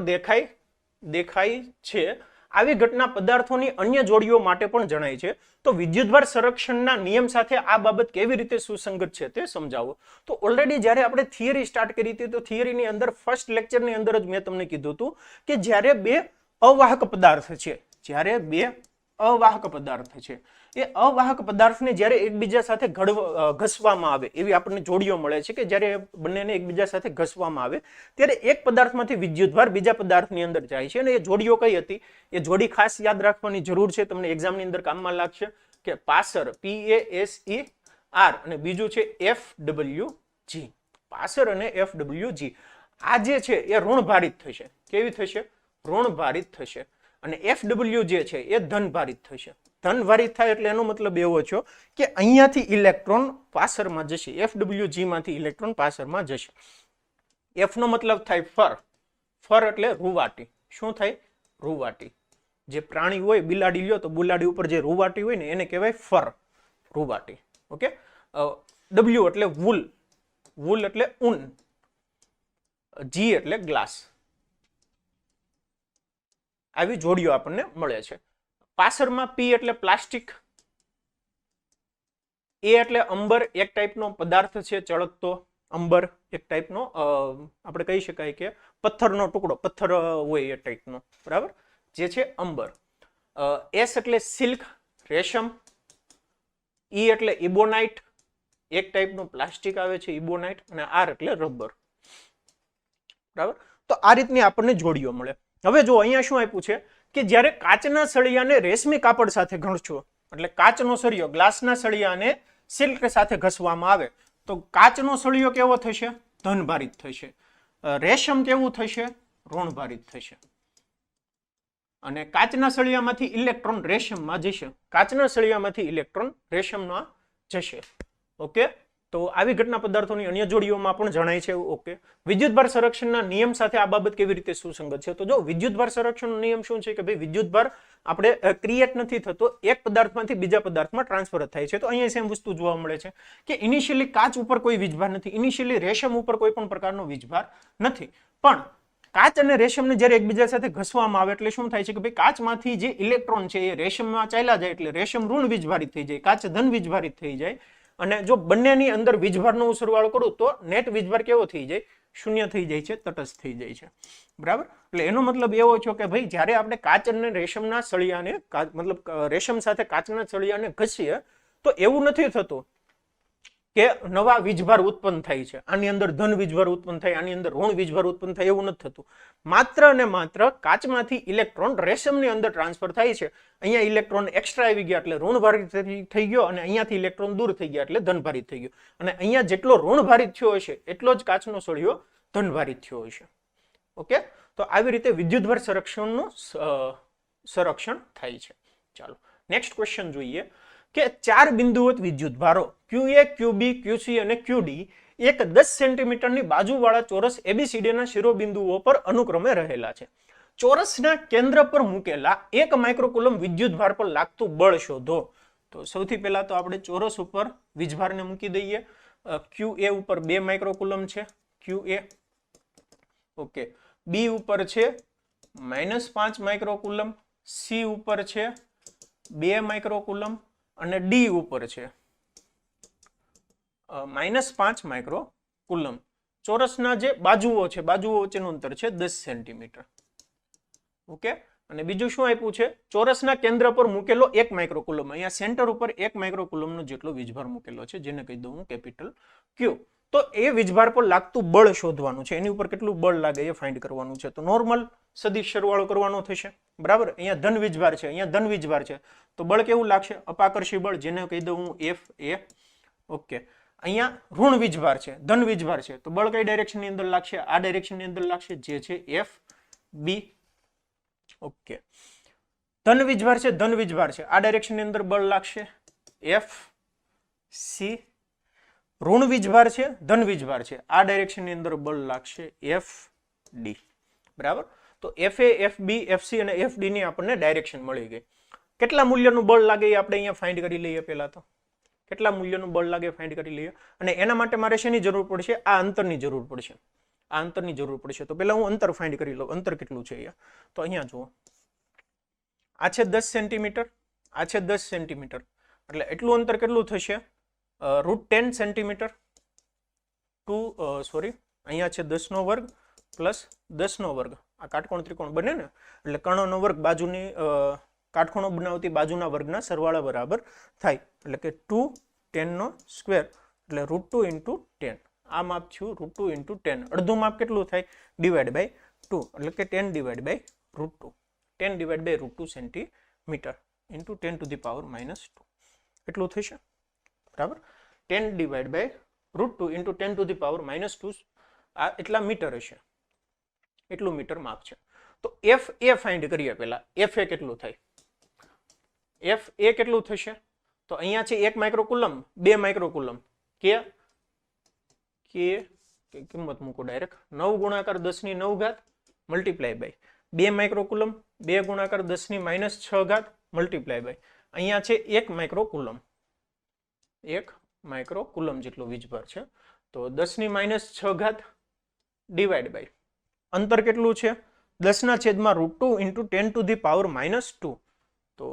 દેખાય છે. આવી ઘટના પદાર્થોની અન્ય જોડીઓ માટે પણ જણાય છે. તો વિદ્યુતભાર સંરક્ષણના નિયમ સાથે આ બાબત કેવી રીતે સુસંગત છે તે સમજાવો. તો ઓલરેડી જ્યારે આપણે થિયરી સ્ટાર્ટ કરી હતી તો થિયરીની અંદર ફર્સ્ટ લેક્ચરની અંદર જ મેં તમને કીધું હતું કે જ્યારે 2 અવાહક પદાર્થ છે એ અવાહક પદાર્થને જ્યારે એકબીજા સાથે ઘસવામાં આવે એવી આપણને જોડીઓ મળે છે કે જ્યારે બંનેને એકબીજા સાથે ઘસવામાં આવે ત્યારે એક પદાર્થમાંથી વિદ્યુતભાર બીજા પદાર્થની અંદર જાય છે. અને એ જોડીઓ કઈ હતી એ જોડી ખાસ યાદ રાખવાની જરૂર છે, તમને એક્ઝામની અંદર કામમાં લાગશે કે પાસર, PASER, અને બીજું છે FWG. પાસર અને FWG આ જે છે એ ઋણભારિત થશે. કેવી થશે? ઋણભારિત થશે. અને FW જે છે એ ધનભારિત થશે. ધનભારિત થાય એટલે એનો મતલબ એવો છે કે અહીંયાથી ઇલેક્ટ્રોન પાસરમાં જશે, FWG માંથી ઇલેક્ટ્રોન પાસરમાં જશે. F નો મતલબ થાય ફર એટલે રૂવાટી. શું થાય? રૂવાટી. જે પ્રાણી હોય, બિલાડી લ્યો તો બિલાડી ઉપર જે રૂવાટી હોય ને એને કહેવાય ફર, રૂવાટી. ઓકે. W એટલે વૂલ એટલે ઊન, G એટલે ગ્લાસ. આવી જોડીઓ આપણને મળે છે. પાસરમાં P એટલે પ્લાસ્ટિક, A એટલે અંબર, એક ટાઈપનો પદાર્થ છે ચળકતો, અંબર એક ટાઈપનો આપણે કહી શકાય કે પથ્થરનો ટુકડો, પથ્થર હોય એ ટાઈપનો, બરાબર, જે છે અંબર. એસ એટલે સિલ્ક, રેશમ. ઈ એટલે ઇબોનાઇટ, એક ટાઈપનું પ્લાસ્ટિક આવે છે ઇબોનાઇટ. અને આર એટલે રબર, બરાબર. તો આ રીતની આપણને જોડીઓ મળે. હવે જો અહીંયા શું આપ્યું છે કે જ્યારે કાચના સળિયાને રેશમી કાપડ સાથે ઘસશો, એટલે કાચનો સળિયો ગ્લાસના સળિયાને સિલ્ક સાથે ઘસવામાં આવે તો કાચનો સળિયો કેવો થશે? ધનભારિત થશે. રેશમ કેવું થશે? ઋણભારિત થશે. અને કાચના સળિયામાંથી ઇલેક્ટ્રોન રેશમમાં જશે, કાચના સળિયામાંથી ઇલેક્ટ્રોન રેશમમાં જશે. ઓકે, તો આવી ઘટના પદાર્થોની અન્ય જોડીઓમાં પણ જણાય છે. ઓકે, વિદ્યુતભાર સંરક્ષણના નિયમ સાથે આ બાબત કેવી રીતે સુસંગત છે? તો જો વિદ્યુતભાર સંરક્ષણનો નિયમ શું છે કે ભાઈ વિદ્યુતભાર આપણે ક્રિએટ નથી થતો, એક પદાર્થમાંથી બીજા પદાર્થમાં ટ્રાન્સફર થાય છે. તો અહીંયા સેમ વસ્તુ જોવા મળે છે કે ઇનિશિયલી કાચ ઉપર કોઈ વીજભાર નથી, ઇનિશિયલી રેશમ ઉપર કોઈ પણ પ્રકારનો વીજભાર નથી, પણ કાચ અને રેશમને જ્યારે એકબીજા સાથે ઘસવામાં આવે એટલે શું થાય છે કે ભાઈ કાચમાંથી જે ઇલેક્ટ્રોન છે એ રેશમમાં ચાલ્યા જાય એટલે રેશમ ઋણ વીજભારિત થઈ જાય, કાચ ધન વીજભારિત થઈ જાય. અને જો બંનેની અંદર વીજભારનો સરવાળો કરું તો નેટ વીજભાર કેવો થઈ જાય? શૂન્ય થઈ જાય છે, તટસ્થ થઈ જાય છે, બરાબર. એટલે એનો મતલબ એવો છે કે ભાઈ જ્યારે આપણે કાચ અને રેશમના સળિયાને મતલબ રેશમ સાથે કાચના સળિયાને ઘસીએ તો એવું નથી થતું કે નવા વીજભાર ઉત્પન્ન થાય છે, આની અંદર ધન વીજભાર ઉત્પન્ન થાય, આની અંદર ઋણ વીજભાર ઉત્પન્ન થાય, એવું નથી થતું. માત્ર ને માત્ર કાચમાંથી ઇલેક્ટ્રોન રેશમની અંદર ટ્રાન્સફર થાય છે. અહીંયા ઇલેક્ટ્રોન એક્સ્ટ્રા આવી ગયા એટલે ઋણભારિત થઈ ગયો, અને અહીંયાથી ઇલેક્ટ્રોન દૂર થઈ ગયા એટલે ધનભારિત થઈ ગયો. અને અહીંયા જેટલો ઋણભારિત થયો હશે એટલો જ કાચનો સળિયો ધનભારિત થયો હશે. ઓકે, તો આવી રીતે વિદ્યુતભાર સંરક્ષણનું સંરક્ષણ થાય છે. ચાલો નેક્સ્ટ ક્વેશ્ચન જોઈએ કે 4 બિંદુવત વિદ્યુતભારો QA, QB, QC અને QD એક 10 સેન્ટીમીટરની બાજુવાળા ચોરસ ABCDના શિરોબિંદુઓ પર અનુક્રમે રહેલા છે. ચોરસના કેન્દ્ર પર મૂકેલા 1 માઇક્રોકુલમ વિદ્યુતભાર પર લાગતું બળ શોધો. તો સૌથી પહેલા તો આપણે ચોરસ ઉપર વીજભારને મૂકી દઈએ. QA ઉપર 2 માઇક્રોકુલમ છે, QA. ઓકે, B ઉપર છે -5 માઇક્રોકુલમ, C ઉપર છે 2 માઇક્રોકુલમ અને D ઉપર છે -5 માઇક્રોકુલમ. ચોરસના જે બાજુઓ છે, બાજુઓ વચ્ચેનું અંતર છે 10 સેન્ટીમીટર. ઓકે, અને બીજું શું આપ્યું છે? ચોરસના કેન્દ્ર પર મૂકેલો 1 માઇક્રોકુલમ. અહીંયા સેન્ટર ઉપર 1 માઇક્રોકુલમનો જેટલો વીજભાર મૂકેલો છે, જેને કહી દઉં હું કેપિટલ Q. તો એ વીજભાર પર લાગતું બળ શોધવાનું છે, એની ઉપર કેટલું બળ લાગે એ ફાઇન્ડ કરવાનું છે. તો નોર્મલ સદિશ સરવાળો કરવાનો થશે, બરાબર. અહીંયા ધન વીજભાર છે, અહીંયા ધન વીજભાર છે, તો બળ કેવું લાગશે? અપાકર્ષી બળ, જેને કહી દઉં હું FA. ઓકે, અહીંયા ઋણ વીજભાર છે, ધન વીજભાર છે, તો બળ કઈ ડાયરેક્શનની અંદર લાગશે? આ ડાયરેક્શનની અંદર લાગશે, જે છે FB. ઓકે, ધન વીજભાર છે, ધન વીજભાર છે, આ ડાયરેક્શનની અંદર બળ લાગશે FC. ઋણ વીજભાર છે, ધન વીજભાર છે, આ ડાયરેક્શનની અંદર બળ લાગશે FD, બરાબર. તો FA, FB, FC અને FD ની આપણને ડાયરેક્શન મળી ગઈ. કેટલા મૂલ્યનું બળ લાગે એ આપણે અહીંયા ફાઇન્ડ કરી લઈએ. પહેલા તો કેટલા મૂલ્યનું બળ લાગે ફાઇન્ડ કરી લઈએ, અને એના માટે મારે શેની જરૂર પડશે? આ અંતરની જરૂર પડશે, આ અંતરની જરૂર પડશે. તો પહેલા હું અંતર ફાઇન્ડ કરી લઉં. અંતર કેટલું છે અહીંયા? તો અહીંયા જુઓ, આ છે 10 સેન્ટીમીટર, આ છે 10 સેન્ટીમીટર, એટલે એટલું અંતર કેટલું થશે? √10 સેન્ટીમીટર. અહીંયા છે 10 નો વર્ગ પ્લસ 10 નો વર્ગ. આ કાટકોણ ત્રિકોણ બને ને, એટલે કર્ણનો વર્ગ બાજુની કાટખૂણો બનાવતી બાજુના વર્ગના સરવાળા બરાબર થાય. એટલે કે 210 નો સ્ક્વેર એટલે √2 × 10. આ માપ થયું √2 × 10. અડધું માપ કેટલું થાય? ડિવાઈડ બાય 2, એટલે કે 10 divide by √2. 10 divide by √2 centimetre into 10 to the power -2 એટલું થશે, બરાબર. 10 divide by √2 into 10 to the power -2, આ એટલા મીટર હશે, એટલું મીટર માપ છે. તો FA ફાઇન્ડ કરીએ પહેલા. FA કેટલું થાય? FA કેટલું થશે? તો અહીંયા છે 1 માઇક્રોકુલમ, 2 માઇક્રોકુલમ, કે કિંમત મૂકો ડાયરેક્ટ, 9 ગુણાકાર 10 ની 9 ઘાત મલ્ટીપ્લાય બાય 2 માઇક્રોકુલમ, 2 ગુણાકાર 10 ની -6 ઘાત મલ્ટીપ્લાય બાય અહીંયા છે 1 માઇક્રોકુલમ, 1 માઇક્રોકુલમ જેટલો વીજભાર છે. તો 10 ની -6 ઘાત ડિવાઈડ બાય અંતર કેટલું છે? 10 ના છેદમાં √2 × 10 ટુ ધી પાવર -2. તો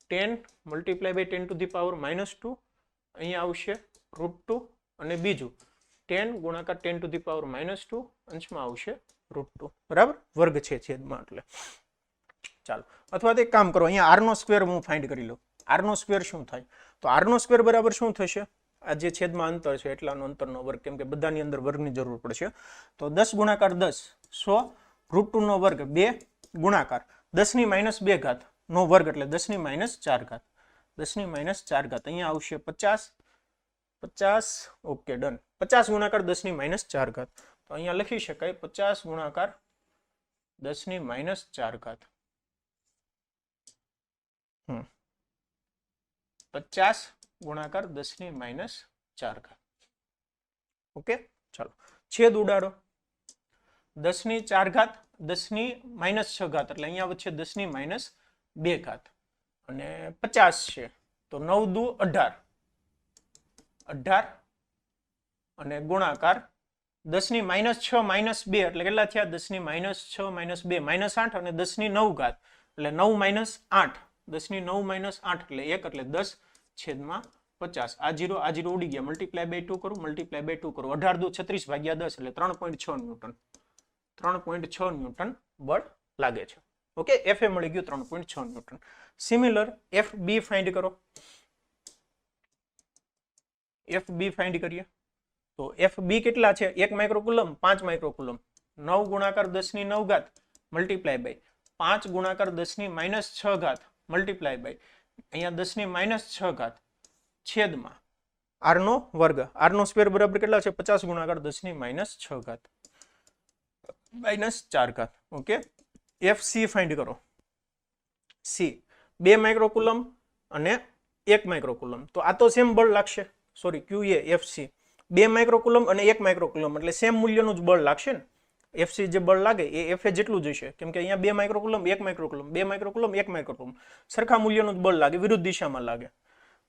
10 multiply by 10 to the power -2, અહીંયા આવશે √2 અને બીજું 10 ગુણાકાર 10 ટુ ધી પાવર -2 અંશમાં આવશે √2 બરાબર, વર્ગ છે છેદમાં એટલે. ચાલો, અથવા તો એક કામ કરો, અહીંયા r નો સ્ક્વેર હું ફાઇન્ડ કરી લઉં. r નો સ્ક્વેર શું થાય? તો r નો સ્ક્વેર બરાબર શું થશે? આ જે છેદમાં અંતર છે એટલાનો અંતરનો વર્ગ, કેમ કે બધાની અંદર વર્ગની જરૂર પડશે. તો 10 ગુણાકાર 10 100 √2 નો વર્ગ 2 ગુણાકાર 10 ની -2 ઘાત નો વર્ગ એટલે 10 ની -4 ઘાત. 10 ની -4 ઘાત અહીંયા આવશે 50. Okay done. 50 ગુણાકાર 10 ની -4 ઘાત. તો અહીંયા લખી શકાય 50 ગુણાકાર 10 ની -4 ઘાત. 50 ગુણાકાર 10 ની -4 ઘાત. ઓકે, ચાલો છેદ ઉડાડો. 10 ની 4 ઘાત 10 ની -6 ઘાત એટલે અહીંયા વચ્ચે 10 ની -2 ઘાત અને 50 છે તો 9 દુ 18 અને ગુણાકાર 10 ની -6 -2 એટલે કેટલા થયા? 10 ની -6 -2 -8 અને 10 ની 9 ઘાત એટલે 9 -8. 10 ની 9 -8 એટલે 1 એટલે 10 છેદમાં 50. આ 0 ઉડી ગયા. મલ્ટીપ્લાય બાય 2 કરું, મલ્ટીપ્લાય બાય 2 કરું. 18 દુ 36 ભાગ્યા 10 એટલે 3.6 ન્યૂટન. 3.6 ન્યૂટન બળ લાગે છે. ઓકે, એફ એ મળી ગયું 3.6 newton. Similar F B find કરો. એફ બી ફાઇન્ડ કરીએ તો એફ બી કેટલા છે? 1 માઇક્રોકુલમ 5 માઇક્રોકુલમ. 9 ગુણાકાર 10 ની 9 ઘાત મલ્ટીપ્લાય બાય 5 ગુણાકાર 10 ની -6 ઘાત મલ્ટીપ્લાય બાય અહીંયા 10 ની -6 ઘાત છેદમાં r નો વર્ગ. r નો સ્ક્વેર બરાબર કેટલા છે? 50 ગુણાકાર 10 ની -6 ઘાત -4 ઘાત. ઓકે, એફ સી ફાઇન્ડ કરો. સી 2 માઇક્રોકુલમ અને 1 માઇક્રોકુલમ. તો આ તો સેમ બળ લાગશે. સોરી, ક્યુ એ એફ સી 2 માઇક્રોકુલમ અને 1 માઇક્રોકુલમ એટલે સેમ મૂલ્યનું જ બળ લાગશે ને. એફસી જે બળ લાગે એ એફ એ જેટલું જ હશે, કેમ કે અહીંયા 2 માઇક્રોકુલમ 1 માઇક્રોકુલમ 2 માઇક્રોકુલમ 1 માઇક્રોકુલમ સરખા મૂલ્યનું જ બળ લાગે, વિરુદ્ધ દિશામાં લાગે.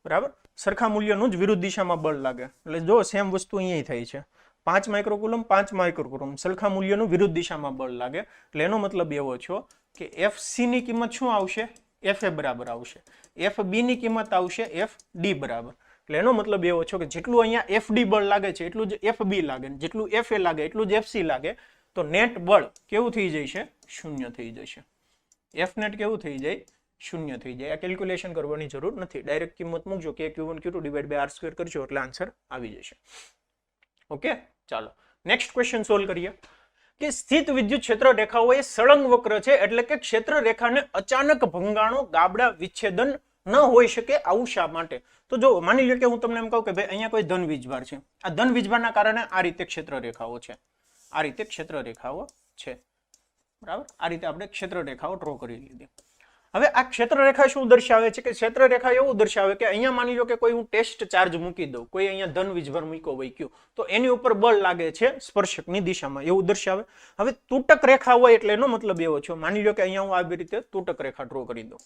બરાબર, સરખા મૂલ્યનું જ વિરુદ્ધ દિશામાં બળ લાગે. એટલે જો સેમ વસ્તુ અહીંયા થઈ છે. 5 માઇક્રોકુલમ 5 માઇક્રોકુલમ સરખા મૂલ્યનું વિરુદ્ધ દિશામાં બળ લાગે. એટલે એનો મતલબ એવો છે કે એફ સી ની કિંમત શું આવશે? એફ એ બરાબર આવશે. એફ બી ની કિંમત આવશે એફ ડી બરાબર. એટલે એનો મતલબ એવો છે કે જેટલું અહીંયા એફ ડી બળ લાગે છે એટલું જ એફ બી લાગે, જેટલું એફ એ લાગે એટલું જ એફ સી લાગે. તો નેટ બળ કેવું થઈ જશે? શૂન્ય થઈ જશે. એફ નેટ કેવું થઈ જાય? શૂન્ય થઈ જાય. આ કેલ્ક્યુલેશન કરવાની જરૂર નથી, ડાયરેક્ટ કિંમત મૂકજો કે Q1 Q2 divide by r square કરજો એટલે આન્સર આવી જશે. ઓકે, ચાલો નેક્સ્ટ ક્વેશ્ચન સોલ્વ કરીએ કે સ્થિત વિદ્યુત ક્ષેત્ર રેખાઓ એ સળંગ વક્ર છે એટલે કે ક્ષેત્ર રેખાને અચાનક ભંગાણો ગાબડા વિચ્છેદન ન હોઈ શકે. આવું શા માટે? તો જો માની લો કે હું તમને એમ કહું કે ભાઈ અહીંયા કોઈ ધન વીજભાર છે. આ ધન વીજભારના કારણે આ રીતે ક્ષેત્ર રેખાઓ છે. આ રીતે ક્ષેત્ર રેખાઓ છે. બરાબર, આ રીતે આપણે ક્ષેત્ર રેખાઓ ડ્રો કરી લીધી. હવે આ ક્ષેત્ર રેખા શું દર્શાવે છે? કે ક્ષેત્ર રેખા એવું દર્શાવે કે અહીંયા માની લો કે કોઈ હું ટેસ્ટ ચાર્જ મૂકી દઉં, કોઈ અહીંયા ધન વીજભાર મૂક્યો હોય ક્યુ, તો એની ઉપર બળ લાગે છે સ્પર્શકની દિશામાં, એવું દર્શાવે. હવે તૂટક રેખા હોય એટલે એનો મતલબ એવો છે, માની લો કે અહીંયા હું આવી રીતે તૂટક રેખા ડ્રો કરી દઉં,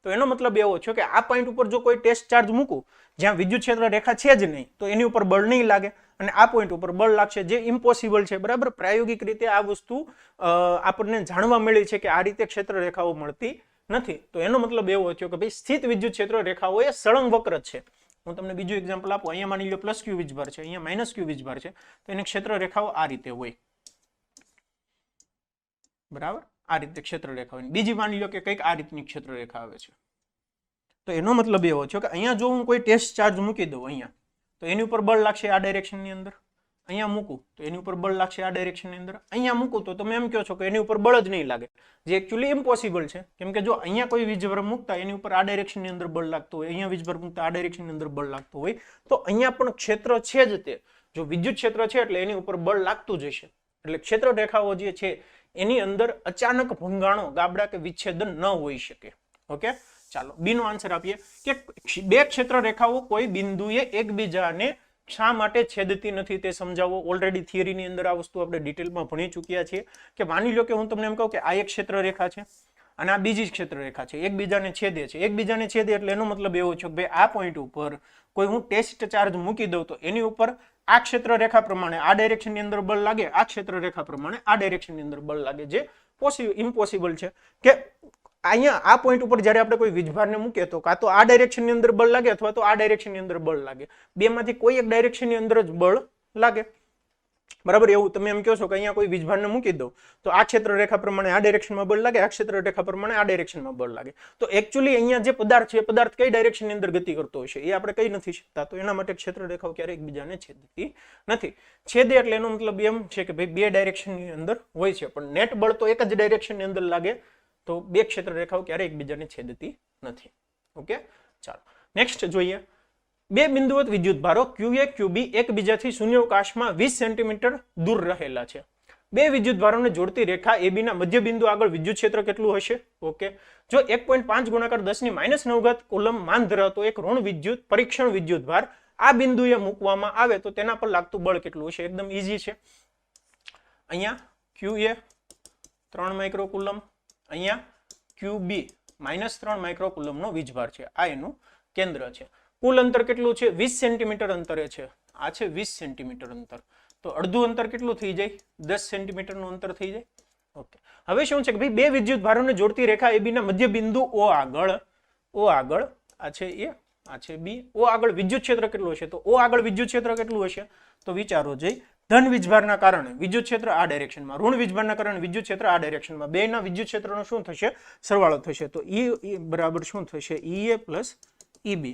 તો એનો મતલબ એવો છે કે આ પોઈન્ટ ઉપર જો કોઈ ટેસ્ટ ચાર્જ મૂકું જ્યાં વિદ્યુત ક્ષેત્ર રેખા છે જ નહીં તો એની ઉપર બળ નહીં લાગે અને આ પોઈન્ટ ઉપર બળ લાગશે, જે ઇમ્પોસિબલ છે. બરાબર, પ્રાયોગિક રીતે આ વસ્તુ આપણને જાણવા મળી છે કે આ રીતે ક્ષેત્ર રેખાઓ મળતી નથી. તો એનો મતલબ એવો થયો કે ભાઈ સ્થિત વિદ્યુત ક્ષેત્ર રેખાઓ એ સળંગ વક્ર છે. હું તમને બીજું એક્ઝામ્પલ આપું. અહીંયા માની લો પ્લસ ક્યુ વીજભાર છે, અહીંયા માઇનસ ક્યુ વીજભાર છે, તો એની ક્ષેત્ર રેખાઓ આ રીતે હોય. બરાબર, આ રીતે ક્ષેત્ર રેખા હોય. બીજી માની લો કે કંઈક આ રીતની ક્ષેત્ર રેખા આવે છે. તો એનો મતલબ એવો છે કે અહીંયા જો હું કોઈ ટેસ્ટ ચાર્જ મૂકી દઉં અહીંયા, તો એની ઉપર બળ લાગશે આ ડાયરેક્શનની અંદર. અહીંયા મૂકું તો એની ઉપર બળ લાગશે આ ડાયરેક્શનની અંદર. અહીંયા મૂકું તો તમે એમ કહો છો કે એની ઉપર બળ જ નહીં લાગે, જે એકચ્યુઅલી ઇમ્પોસિબલ છે. કેમ કે જો અહીંયા કોઈ વીજભાર મૂકતા એની ઉપર આ ડાયરેક્શનની અંદર બળ લાગતું હોય, અહીંયા વીજભાર મૂકતા આ ડાયરેક્શનની અંદર બળ લાગતું હોય, તો અહીંયા પણ ક્ષેત્ર છે જ તે. જો વિદ્યુત ક્ષેત્ર છે એટલે એની ઉપર બળ લાગતું જ હશે. એટલે ક્ષેત્ર રેખાઓ જે છે એની અંદર અચાનક ભંગાણો ગાબડા કે વિચ્છેદન ન હોઈ શકે. ઓકે, ચાલો બી નો આન્સર આપીએ કે બે ક્ષેત્ર રેખાઓ કોઈ બિંદુએ એકબીજાને શા માટે છેદતી નથી તે સમજાવો. ઓલરેડી થિયરીની અંદર આ વસ્તુ આપણે ડિટેલમાં ભણી ચૂક્યા છીએ કે માની લો કે હું તમને એમ કહું કે આ એક ક્ષેત્ર રેખા છે અને આ બીજી ક્ષેત્ર રેખા છે, એકબીજાને છેદે છે. એકબીજાને છેદે એટલે એનો મતલબ એવો છે કે ભાઈ આ પોઈન્ટ ઉપર કોઈ હું ટેસ્ટ ચાર્જ મૂકી દઉં તો એની ઉપર આ ક્ષેત્ર રેખા પ્રમાણે આ ડાયરેક્શનની અંદર બળ લાગે, આ ક્ષેત્ર રેખા પ્રમાણે આ ડાયરેક્શનની અંદર બળ લાગે, જે ઇમ્પોસિબલ છે. કે અહીંયા આ પોઈન્ટ ઉપર જ્યારે આપણે કોઈ વીજભારને મૂકીએ તો કાં તો આ ડાયરેક્શનની અંદર બળ લાગે અથવા તો આ ડાયરેક્શનની અંદર બળ લાગે. બેમાંથી કોઈ એક ડાયરેક્શનની અંદર જ બળ લાગે. બરાબર. એવું તમે એમ કહો છો કે અહીંયા કોઈ વીજભારને મૂકી દો તો આ ક્ષેત્ર રેખા પ્રમાણે આ ડાયરેક્શનમાં બળ લાગે, આ ક્ષેત્ર રેખા પ્રમાણે આ ડાયરેક્શનમાં બળ લાગે. તો એકચ્યુઅલી અહીંયા જે પદાર્થ છે એ પદાર્થ કઈ ડાયરેક્શનની અંદર ગતિ કરતો હશે એ આપણે કહી નથી શકતા. તો એના માટે ક્ષેત્ર રેખાઓ ક્યારેય એકબીજાને છેદતી નથી. છેદે એટલે એનો મતલબ એમ છે કે ભાઈ બે ડાયરેક્શનની અંદર હોય છે, પણ નેટ બળ તો એક જ ડાયરેક્શનની અંદર લાગે. તો બે ક્ષેત્ર રેખાઓ ક્યારેય એકબીજાને છેદતી નથી. ઓકે, ચાલો નેક્સ્ટ જોઈએ. બે બિંદુવત વિદ્યુત ભારો QA QB એકબીજાથી શૂન્યાવકાશમાં 20 સેન્ટીમીટર દૂર રહેલા છે. બે વિદ્યુત ભારોને જોડતી રેખા AB ના મધ્ય બિંદુ આગળ વિદ્યુત ક્ષેત્ર કેટલું હશે? ઓકે, જો 1.5 ગુણાકાર 10⁻9 કુલમ માન ધરાવતો એક ઋણ વિદ્યુત પરીક્ષણ વિદ્યુત ભાર આ બિંદુએ મૂકવામાં આવે તો તેના પર લાગતું બળ કેટલું હશે? એકદમ ઈઝી છે. અહીંયા QA 3 માઇક્રોકુલમ, અહીંયા QB -3 માઇક્રોકુલમનો વીજભાર છે. આ એનું કેન્દ્ર છે. કુલ અંતર કેટલું છે? 20 સેન્ટીમીટર અંતરે છે. આ છે 20 સેન્ટીમીટર અંતર. તો અડધું અંતર કેટલું થઈ જાય? 10 સેન્ટીમીટરનું અંતર થઈ જાય. ઓકે, હવે શું છે કે ભાઈ બે વિદ્યુત ભારોને જોડતી રેખા AB ના મધ્ય બિંદુ O આગળ આ છે A, આ છે B. O આગળ વિદ્યુત ક્ષેત્ર કેટલું હશે? તો O આગળ વિદ્યુત ક્ષેત્ર કેટલું હશે? તો વિચારો જઈ. ધન વીજભારના કારણે વિદ્યુત ક્ષેત્ર આ ડાયરેક્શનમાં, ઋણ વીજભારના કારણે વિદ્યુત ક્ષેત્ર આ ડાયરેક્શનમાં. બેના વિદ્યુત ક્ષેત્રનો શું થશે? સરવાળો થશે. તો E બરાબર શું થશે? EA plus EB.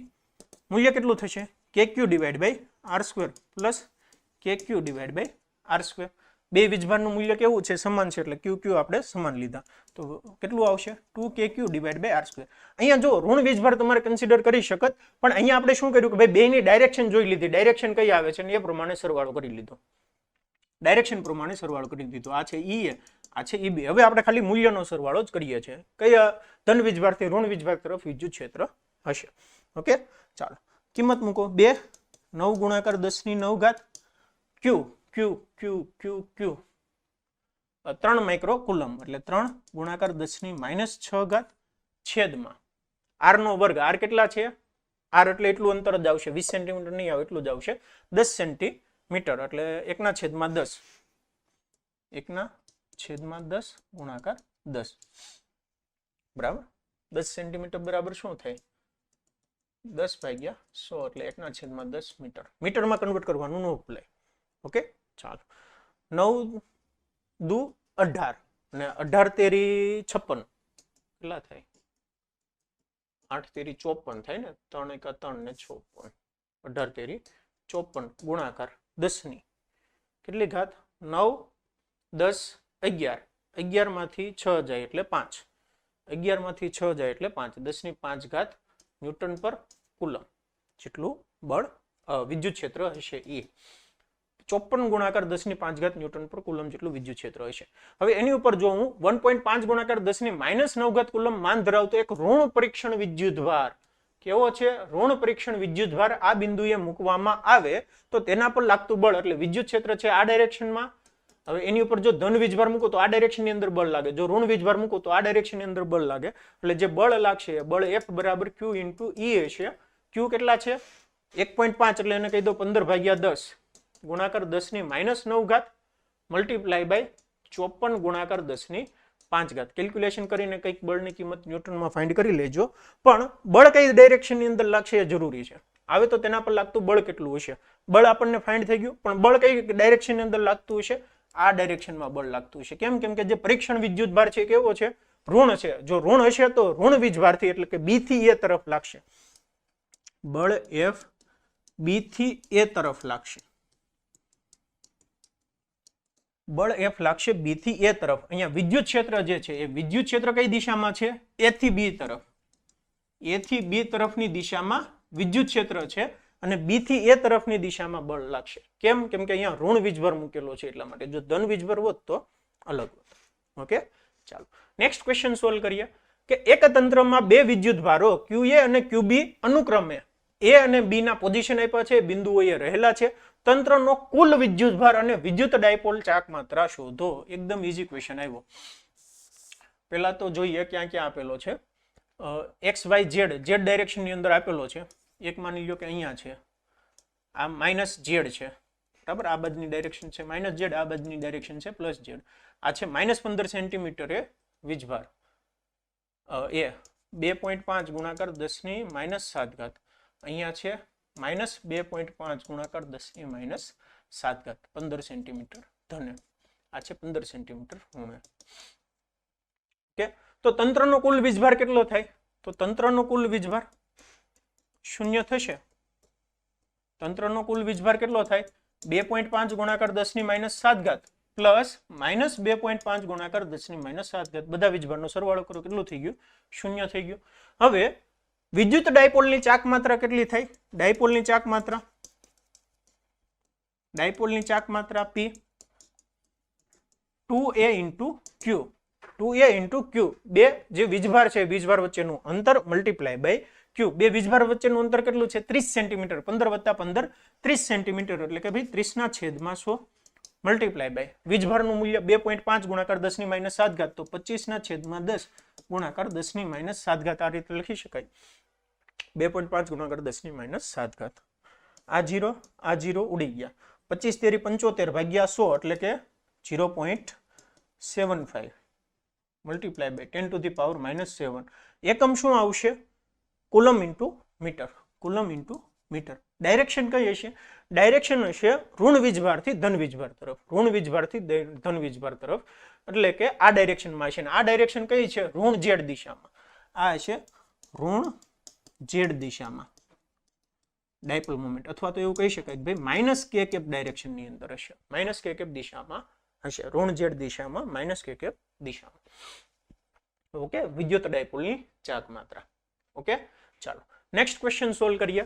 મૂલ્ય કેટલું થશે? KQ divide by R² plus KQ divide by R². બે વીજભારનું મૂલ્ય કેવું છે? સમાન છે, એટલે QQ આપણે સમાન લીધા. તો કેટલું આવશે? 2KQ divide by R². અહીંયા જો ઋણ વીજભાર તમારે કન્સિડર કરી શકત, પણ અહીંયા આપણે શું કર્યું કે ભાઈ બેની ડાયરેક્શન જોઈ લીધી. ડાયરેક્શન કઈ આવે છે ને એ પ્રમાણે સરવાળો કરી લીધો. ડાયરેક્શન પ્રમાણે સરવાળો કરી દીધો. આ છે EA, આ છે EB. હવે આપણે ખાલી મૂલ્યનો સરવાળો જ કરીએ છીએ. કયા ધન વીજભારથી ઋણ વીજભાર તરફ વિદ્યુત ક્ષેત્ર હશે. ઓકે, ચાલો કિંમત મૂકો. 2 9 ગુણાકાર 10⁹ Q Q Q Q Q 3 માઇક્રોકુલમ એટલે 3 ગુણાકાર 10⁻6 છેદમાં R નો વર્ગ. R કેટલા છે? R એટલે એટલું અંતર જ આવશે, 20 સેન્ટીમીટર નહીં આવે, એટલું જ આવશે. 10 સેન્ટીમીટર એટલે 1/10. 1/10 ગુણાકાર 10 બરાબર 10 સેન્ટીમીટર બરાબર શું થાય? 10/100 એટલે 1/10 મીટર. મીટરમાં કન્વર્ટ કરવાનું ન ભૂલાય. ઓકે, ચાલો 9 દુ 18 અને 18 તેરી 56 કેટલા થાય? 8 તેરી 54 થાય ને. 3 × 3 ને 56. 18 તેરી 54 ગુણાકાર 10 ની કેટલી ઘાત? 9 10 11. 11 માંથી 6 જાય એટલે 5. 11 માંથી 6 જાય એટલે 5. 10⁵ ન્યૂટન પર કુલમ જેટલું બળ વિદ્યુત ક્ષેત્ર હશે. એ 54 ગુણાકાર 10⁵ ન્યૂટન પર કુલમ જેટલું વિદ્યુત ક્ષેત્ર હશે. હવે એની ઉપર જો હું 1.5 ગુણાકાર 10⁻9 કુલમ માન ધરાવતો એક ઋણ પરીક્ષણ વિદ્યુત ભાર કેવો છે? ઋણ પરીક્ષણ વિદ્યુત ભાર આ બિંદુએ મૂકવામાં આવે તો તેના પર લાગતું બળ એટલે વિદ્યુત ક્ષેત્ર છે આ ડાયરેક્શનમાં. હવે એની ઉપર જો ધન વીજભાર મૂકો તો આ ડાયરેક્શનની અંદર બળ લાગે, જો ઋણ વીજભાર મૂકો તો આ ડાયરેક્શનની અંદર બળ લાગે. એટલે જે બળ લાગશે બળ F બરાબર Q × E છે. Q કેટલા છે? 1.5 એટલે એને કહી દો 15/10 ગુણાકાર 10⁻9 મલ્ટીપ્લાય બાય 54 ગુણાકાર 10⁵. કેલ્ક્યુલેશન કરીને કંઈક બળની કિંમત ન્યૂટનમાં ફાઇન્ડ કરી લેજો. પણ બળ કઈ ડાયરેક્શનની અંદર લાગશે એ જરૂરી છે. આવે તો તેના પર લાગતું બળ કેટલું હશે? બળ આપણને ફાઇન્ડ થઈ ગયું, પણ બળ કઈ ડાયરેક્શનની અંદર લાગતું હશે? આ ડાયરેક્શનમાં બળ લાગતું હશે. કેમ? કેમ કે જે પરીક્ષણ વિદ્યુત ભાર છે કેવો છે? ઋણ છે. જો ઋણ હશે તો ઋણ વીજભારથી એટલે કે B થી A તરફ લાગશે. બળ F B થી A તરફ લાગશે. બળ F લાગશે B થી A તરફ. અહીંયા વિદ્યુત ક્ષેત્ર જે છે એ વિદ્યુત ક્ષેત્ર કઈ દિશામાં છે? A થી B તરફ. A થી B તરફની દિશામાં વિદ્યુત ક્ષેત્ર છે અને B થી A તરફની દિશામાં બળ લાગશે. કેમ? કેમ કે અહીંયા ઋણ વીજભાર મૂકેલો છે એટલા માટે. જો ધન વીજભાર હોત તો અલગ હોત. ઓકે, ચાલો નેક્સ્ટ ક્વેશ્ચન સોલ્વ કરીએ કે એક તંત્રમાં બે વિદ્યુત ભારો QA અને QB અનુક્રમે A અને B ના પોઝિશન આપ્યા છે, બિંદુઓએ રહેલા છે. તંત્રનો કુલ વિદ્યુત ભાર અને વિદ્યુત ડાયપોલ ચાક માત્રા શોધો. એકદમ ઈઝી ક્વેશ્ચન આવ્યો. પહેલા તો જોઈએ ક્યાં ક્યાં આપેલો છે. XY Z ડાયરેક્શનની અંદર આપેલો છે. એક માની લ્યો કે અહીંયા છે, આ -Z છે બરાબર. આ બાજુની ડાયરેક્શન છે -Z, આ બાજુની ડાયરેક્શન છે +Z. આ છે -15 સેન્ટીમીટરે વીજભાર એ 2.5 ગુણાકાર 10⁻7. અહીંયા છે -2.5 ગુણાકાર 10⁻⁷ 15 સેન્ટીમીટર ધન. આ છે 15 સેન્ટીમીટર ઋણ. ઓકે, તો તંત્રનો કુલ વીજભાર કેટલો થાય? તો તંત્રનો કુલ વીજભાર 0 થશે. તંત્રનો કુલ વીજભાર કેટલો થાય? 2.5 ગુણાકાર 10⁻⁷ પ્લસ -2.5 ગુણાકાર 10⁻⁷. બધા વીજભારનો સરવાળો કરો, કેટલું થઈ ગયું? 0 થઈ ગયું. હવે વિદ્યુત ડાયપોલની ચાક માત્રા કેટલી થાય? ડાયપોલની ચાક માત્રા P 2a × Q. 2a × Q, બે જે વીજભાર છે વીજભાર વચ્ચેનું અંતર મલ્ટીપ્લાય બાય Q. બે વીજભાર વચ્ચેનું અંતર કેટલું છે? 30 સેન્ટીમીટર. 15 + 15 30 સેન્ટીમીટર, એટલે કે ભાઈ 30/100 મલ્ટીપ્લાય બાય વીજભારનું મૂલ્ય 2.5 ગુણાકાર 10⁻⁷, તો 25/10 ગુણાકાર 10⁻⁷. આ રીતે લખી શકાય. 2.5 ગુણાકાર 10⁻⁷. આ 0 ઉડી ગયા. 25 * 3 = 75 ભાગ્યા 100, એટલે કે 0.75 મલ્ટીપ્લાય બાય 10⁻⁻7. એકમ શું આવશે? Coulomb into metre. Coulomb into metre. Direction કઈ હશે? ડાયરેક્શન હશે ઋણ વીજભારથી ધન વીજભાર તરફ. ઋણ વીજભારથી ધન વીજભાર તરફ, એટલે કે આ ડાયરેક્શનમાં હશે. આ ડાયરેક્શન કઈ છે? ઋણ z દિશામાં. આ હશે ઋણ z દિશામાં ડાયપોલ મોમેન્ટ, અથવા તો એવું કહી શકાય કે ભાઈ -k ડાયરેક્શનની અંદર હશે. -k દિશામાં હશે. ઋણ z દિશામાં -k દિશામાં. ઓકે, વિદ્યુત ડાયપોલની ચાક માત્રા. ઓકે, ચાલો નેક્સ્ટ ક્વેશ્ચન સોલ્વ કરીએ.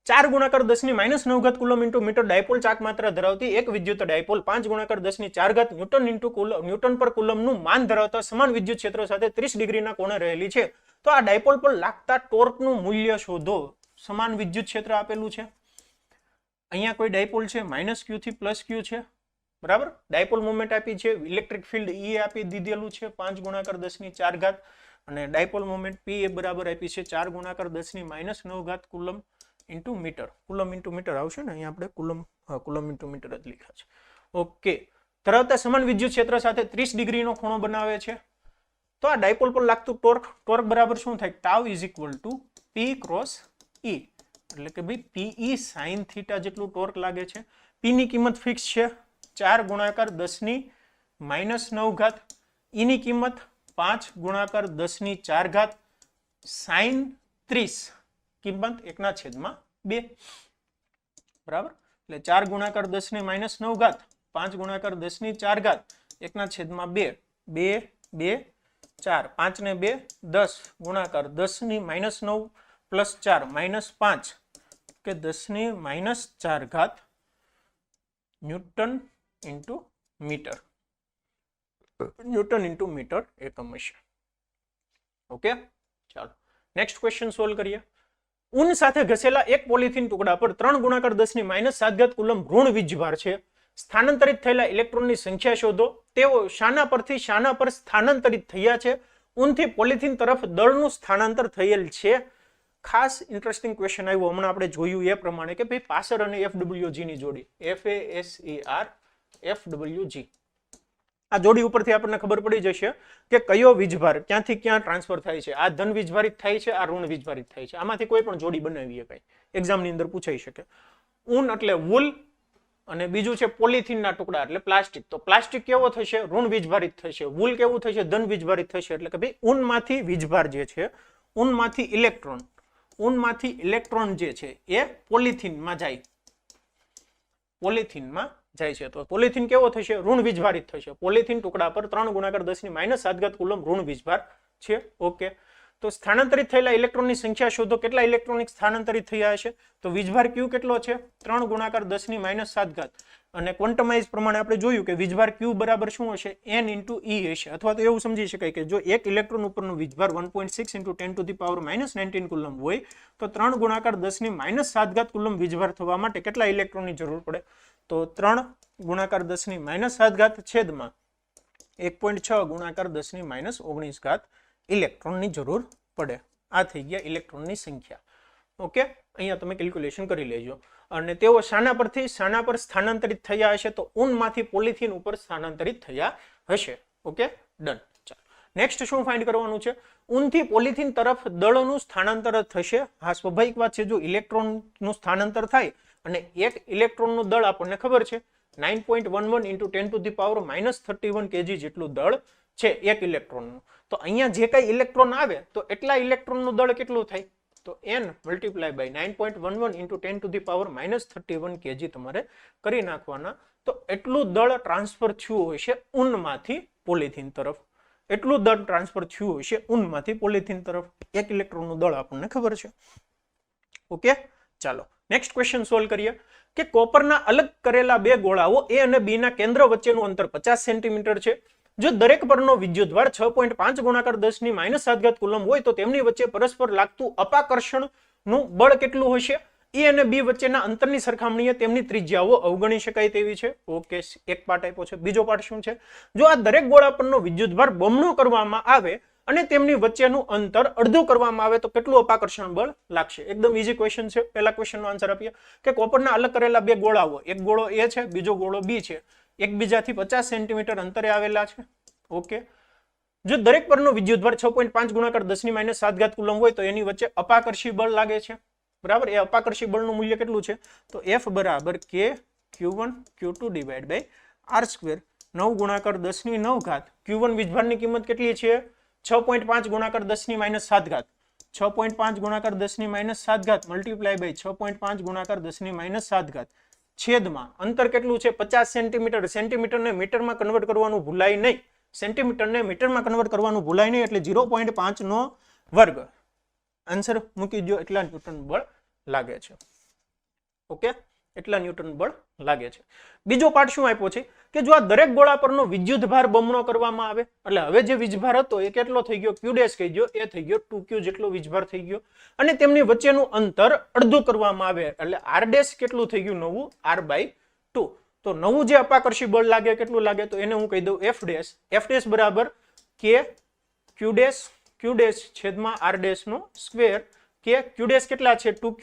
4 ગુણાકાર 10⁻⁹ કુલમ ઇન્ટુ મીટર ડાયપોલ ચાક માત્રા ધરાવતી એક વિદ્યુત ડાયપોલ 5 ગુણાકાર 10⁴ ન્યૂટન પર કુલમનું માન ધરાવતા સમાન વિદ્યુત ક્ષેત્ર સાથે 30 ડિગ્રીના કોણે રહેલી છે. તો આ ડાયપોલ પર લાગતા ટોર્કનું મૂલ્ય શોધો. સમાન વિદ્યુત ક્ષેત્ર આપેલું છે. અહીંયા કોઈ ડાયપોલ છે, -q થી +q છે, બરાબર. ડાયપોલ મોમેન્ટ આપી છે, ઇલેક્ટ્રિક ફિલ્ડ E આપી દીધેલું છે 5 ગુણાકાર 10⁴, અને ડાયપોલ મોમેન્ટ P એ બરાબર આપી છે 4 ગુણાકાર 10⁻⁹ coulomb into metre. Coulomb into metre આવશે ને, અહીંયા આપણે કુલમ ઇન્ટુ મીટર જ લખ્યા છે. ઓકે, ધરાવતા સમાન વિદ્યુત ક્ષેત્ર સાથે 30 ડિગ્રીનો ખૂણો બનાવે છે. તો આ ડાયપોલ પર લાગતું ટોર્ક બરાબર શું થાય? τ = P × E, એટલે કે ભાઈ PE sin θ જેટલું ટોર્ક લાગે છે. P ની કિંમત ફિક્સ છે 4 ગુણાકાર 10⁻⁹. E ની કિંમત 5 ગુણાકાર 10⁴, sin 30 કિંમત 1/2, બરાબર. એટલે 4 ગુણાકાર 10⁻⁹, 5 ગુણાકાર 10⁴, 1/2, 2 2 4, 5 ને 2 10 ગુણાકાર 10⁻⁹ + 4 -5, કે 10⁻⁴ newton into metre. Newton into metre એકમ હશે. ઓકે, ચાલો નેક્સ્ટ ક્વેશ્ચન સોલ્વ કરીએ. ઊન સાથે ઘસેલા એક પોલિથીન ટુકડા પર 3 ગુણાકાર 10⁻⁷ કુલમ ઋણ વીજભાર છે. સ્થાનાંતરિત થયેલા ઇલેક્ટ્રોનની સંખ્યા શોધો. તેઓ શાના પરથી શાના પર સ્થાનાંતરિત થયા છે? ઊનથી પોલિથીન તરફ દળનું સ્થાનાંતર થયેલ છે. ખાસ ઇન્ટરેસ્ટિંગ ક્વેશ્ચન આવ્યો હમણાં આપણે જોયું એ પ્રમાણે કે ભાઈ પાસર અને FWG ની જોડી, FASER FWG, આ જોડી ઉપરથી આપણને ખબર પડી જશે કે કયો વીજભાર ક્યાંથી ક્યાં ટ્રાન્સફર થાય છે. આ ધન વીજભારિત થાય છે, આ ઋણ વીજભારિત થાય છે. આમાંથી કોઈ પણ જોડી બનાવી શકાય, એક્ઝામની અંદર પૂછાઈ શકે. ઊન એટલે વૂલ, અને બીજું છે પોલિથીનના ટુકડા એટલે પ્લાસ્ટિક. તો પ્લાસ્ટિક કેવો થશે? ઋણ વીજભારિત થશે. વૂલ કેવું થશે? ધન વીજભારિત થશે. એટલે કે ભાઈ ઊનમાંથી વીજભાર જે છે, ઊનમાંથી ઇલેક્ટ્રોન જે છે એ પોલિથીનમાં જાય, તો પોલિથીન કેવો થશે? ઋણ વીજભારિત થશે. પોલિથીન ટુકડા પર 3 ગુણાકાર 10⁻⁷ કુલમ ઋણ વીજભાર છે. ઓકે, તો સ્થાનાંતરિત થયેલા ઇલેક્ટ્રોનની સંખ્યા શોધો. કેટલા ઇલેક્ટ્રોનિક સ્થાનાંતરિત થયા હશે? તો વીજભાર Q કેટલો છે? 3 ગુણાકાર 10⁻⁷. અને ક્વોન્ટમાઇઝ પ્રમાણે આપણે જોયું કે વીજભાર Q બરાબર શું હશે? N × E હશે. અથવા તો એવું સમજી શકાય કે જો એક ઇલેક્ટ્રોન ઉપરનું વીજભાર 1.6 × 10⁻⁻19 કુલમ હોય તો 3 ગુણાકાર 10⁻⁷ કુલમ વીજભાર થવા માટે કેટલા ઇલેક્ટ્રોનની જરૂર પડે? તો 3 ગુણાકાર 10⁻⁷ છેદમાં 1.6 ગુણાકાર 10⁻⁻19 ઇલેક્ટ્રોનની જરૂર પડે. આ થઈ ગયા ઇલેક્ટ્રોનની સંખ્યા. ઓકે, અહીંયા તમે કેલ્ક્યુલેશન કરી લેજો. અને તેઓ શાના પરથી શાના પર સ્થાનાંતરિત થયા હશે? તો ઊનમાંથી પોલિથીન ઉપર સ્થાનાંતરિત થયા હશે. Okay, done. ચાલો નેક્સ્ટ શું ફાઇન્ડ કરવાનું છે? ઊનથી પોલિથીન તરફ દળનું સ્થાનાંતર થશે. હા, સ્વાભાવિક વાત છે. જો ઇલેક્ટ્રોનનું સ્થાનાંતર થાય અને એક ઇલેક્ટ્રોનનું દળ આપણને ખબર છે 9.11 × 10⁻31 kg જેટલું દળ છે એક ઇલેક્ટ્રોનનું. તો અહીંયા જે કઈ ઇલેક્ટ્રોન આવે તો એટલા ઇલેક્ટ્રોનનું દળ કેટલું થાય? તો n × 9.11 × 10⁻31 kg તમારે કરી નાખવાના. તો એટલું દળ ટ્રાન્સફર થયું હશે ઊનમાંથી પોલિથીન તરફ. એટલું દળ ટ્રાન્સફર થયું હશે ઊનમાંથી પોલિથીન તરફ. એક ઇલેક્ટ્રોનનું દળ આપણને ખબર છે. ઓકે, ચાલો નેક્સ્ટ ક્વેશ્ચન સોલ્વ કરીએ કે કોપરના અલગ કરેલા બે ગોળાઓ A અને B ના કેન્દ્ર વચ્ચેનું અંતર 50 સેન્ટીમીટર છે. જો દરેક પરનો વિદ્યુતભાર 6.5 × 10⁻7 કુલમ હોય તો તેમની વચ્ચે પરસ્પર લાગતું અપાકર્ષણનું બળ કેટલું હશે? A અને B વચ્ચેના અંતરની સરખામણીએ તેમની ત્રિજ્યાઓ અવગણી શકાય તેવી છે. ઓકે, એક પાર્ટ આપ્યો છે. બીજો પાર્ટ શું છે? જો આ દરેક ગોળા પરનો વિદ્યુતભાર બમણો કરવામાં આવે અને તેમની વચ્ચેનું અંતર અડધું કરવામાં આવે તો કેટલું અપાકર્ષણ બળ લાગશે? એકદમ ઈઝી ક્વેશ્ચન છે. પહેલા ક્વેશ્ચનનો આન્સર આપીએ કે કોપરના અલગ કરેલા બે ગોળાઓ, એક ગોળો A છે, બીજો ગોળો B છે, એકબીજાથી 50 સેન્ટીમીટર અંતરે આવેલા છે. ઓકે, જો દરેક પરનો વિદ્યુતભાર 6.5 × 10⁻7 કુલમ હોય તો એની વચ્ચે અપાકર્ષી બળ લાગે છે. બરાબર, એ અપાકર્ષી બળનું મૂલ્ય કેટલું છે? તો F બરાબર K Q1 Q2 / R². 9 × 10⁹. Q1 વીજભારની કિંમત કેટલી છે? 6.5 × 10⁻7. 6.5 × 10⁻7 મલ્ટીપ્લાય બાય 6.5 × 10⁻7 છેદમાં અંતર કેટલું છે? 50 સેન્ટીમીટર. સેન્ટીમીટરને મીટરમાં કન્વર્ટ કરવાનું ભૂલાય નહીં. સેન્ટીમીટરને મીટરમાં કન્વર્ટ કરવાનું ભૂલાય નહીં એટલે 0.5 નો વર્ગ. આન્સર મૂકી દો. એટલા ન્યૂટન બળ લાગે છે. ઓકે, એટલા ન્યૂટન બળ લાગે છે. બીજો પાર્ટ શું આપ્યો છે કે જો આ દરેક ગોળા પરનો વિદ્યુતભાર બમણો કરવામાં આવે એટલે હવે જે વીજભાર હતો એ કેટલો થઈ ગયો? Q ડેશ કહી ગયો, એ થઈ ગયો 2Q જેટલો વીજભાર થઈ ગયો. અને તેમની વચ્ચેનું અંતર અડધું કરવામાં આવે એટલે R ડેશ કેટલું થઈ ગયું? નવું R/2. તો નવું જે અપાકર્ષી બળ લાગે કેટલું લાગે? તો એને હું કહી દઉં F ડેશ. F ડેશ બરાબર K Q ડેશ છેદમાં R ડેશ નો સ્ક્વેર. K Q ડેશ કેટલા છે? 2Q.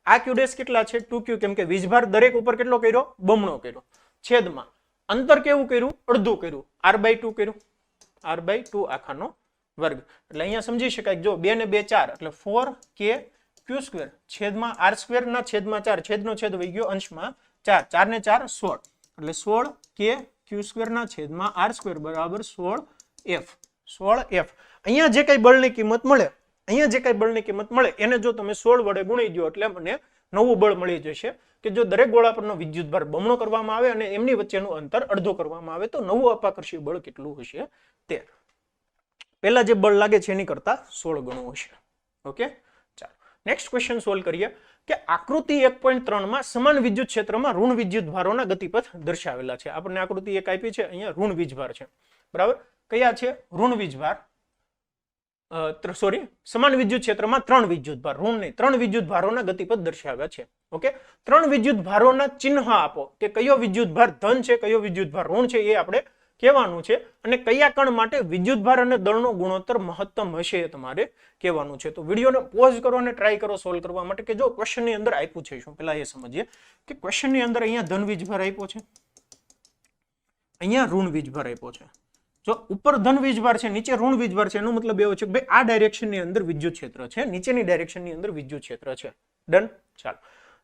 આ Q ડેશ કેટલા છે? 2Q, કેમ કે વીજભાર દરેક ઉપર કેટલો કર્યો? બમણો કર્યો. છેદમાં અંતર કેવું કર્યું? અડધું કર્યું. R/2 કર્યું. R/2 આખાનો વર્ગ. એટલે અહીંયા સમજી શકાય જો 2 ને 2 4 એટલે 4KQ² છેદમાં R² ના છેદમાં 4. છેદનો છેદ વહી ગયો અંશમાં 4. 4 ને 4 16 એટલે 16KQ² ના છેદમાં R² બરાબર 16F. 16F. અહીંયા જે કઈ બળની કિંમત મળે એને જો તમે 16 વડે ગુણી દો એટલે મને નવું બળ મળી જશે કે જો દરેક ગોળા પરનો વિદ્યુતભાર બમણો કરવામાં આવે અને એમની વચ્ચેનું અંતર અડધો કરવામાં આવે તો નવું અપાકર્ષી બળ કેટલું હશે? તે પહેલા જે બળ લાગે છે એની કરતા 16 ગણું હશે. ઓકે, ચાલો નેક્સ્ટ ક્વેશ્ચન સોલ્વ કરીએ કે આકૃતિ 1.3 માં સમાન વિદ્યુત ક્ષેત્રમાં ઋણ વિદ્યુતભારોના ગતિપથ દર્શાવેલા છે. આપણને આકૃતિ એક આપી છે, અહીંયા ઋણ વીજભાર છે. બરાબર, કયા છે? ઋણ વીજભાર. સમાન વિદ્યુત ક્ષેત્રમાં 3 વિદ્યુતભાર, ઋણ નહીં, 3 વિદ્યુતભારોના ગતિપથ દર્શાવ્યા છે. ઓકે, 3 વિદ્યુતભારોના ચિહ્ન આપો કે કયો વિદ્યુતભાર ધન છે, કયો વિદ્યુતભાર ઋણ છે એ આપણે કહેવાનું છે. અને કયા કણ માટે વિદ્યુતભાર અને દળનો ગુણોત્તર મહત્તમ હશે એ તમારે કહેવાનું છે. તો વિડીયોને પોઝ કરો અને ટ્રાય કરો સોલ્વ કરવા માટે કે જો ક્વેશ્ચનની અંદર આપ્યું છે શું. પહેલા એ સમજીએ કે ક્વેશ્ચનની અંદર અહીંયા ધન વીજભાર આપ્યો છે, અહીંયા ઋણ વીજભાર આપ્યો છે. જો ઉપર ધન વીજભાર છે, નીચે ઋણ વીજભાર છે, એનો મતલબ એવો છે કે ભાઈ આ ડાયરેક્શનની અંદર વિદ્યુત ક્ષેત્ર છે, નીચેની ડાયરેક્શનની અંદર વિદ્યુત ક્ષેત્ર છે. ડન. ચાલો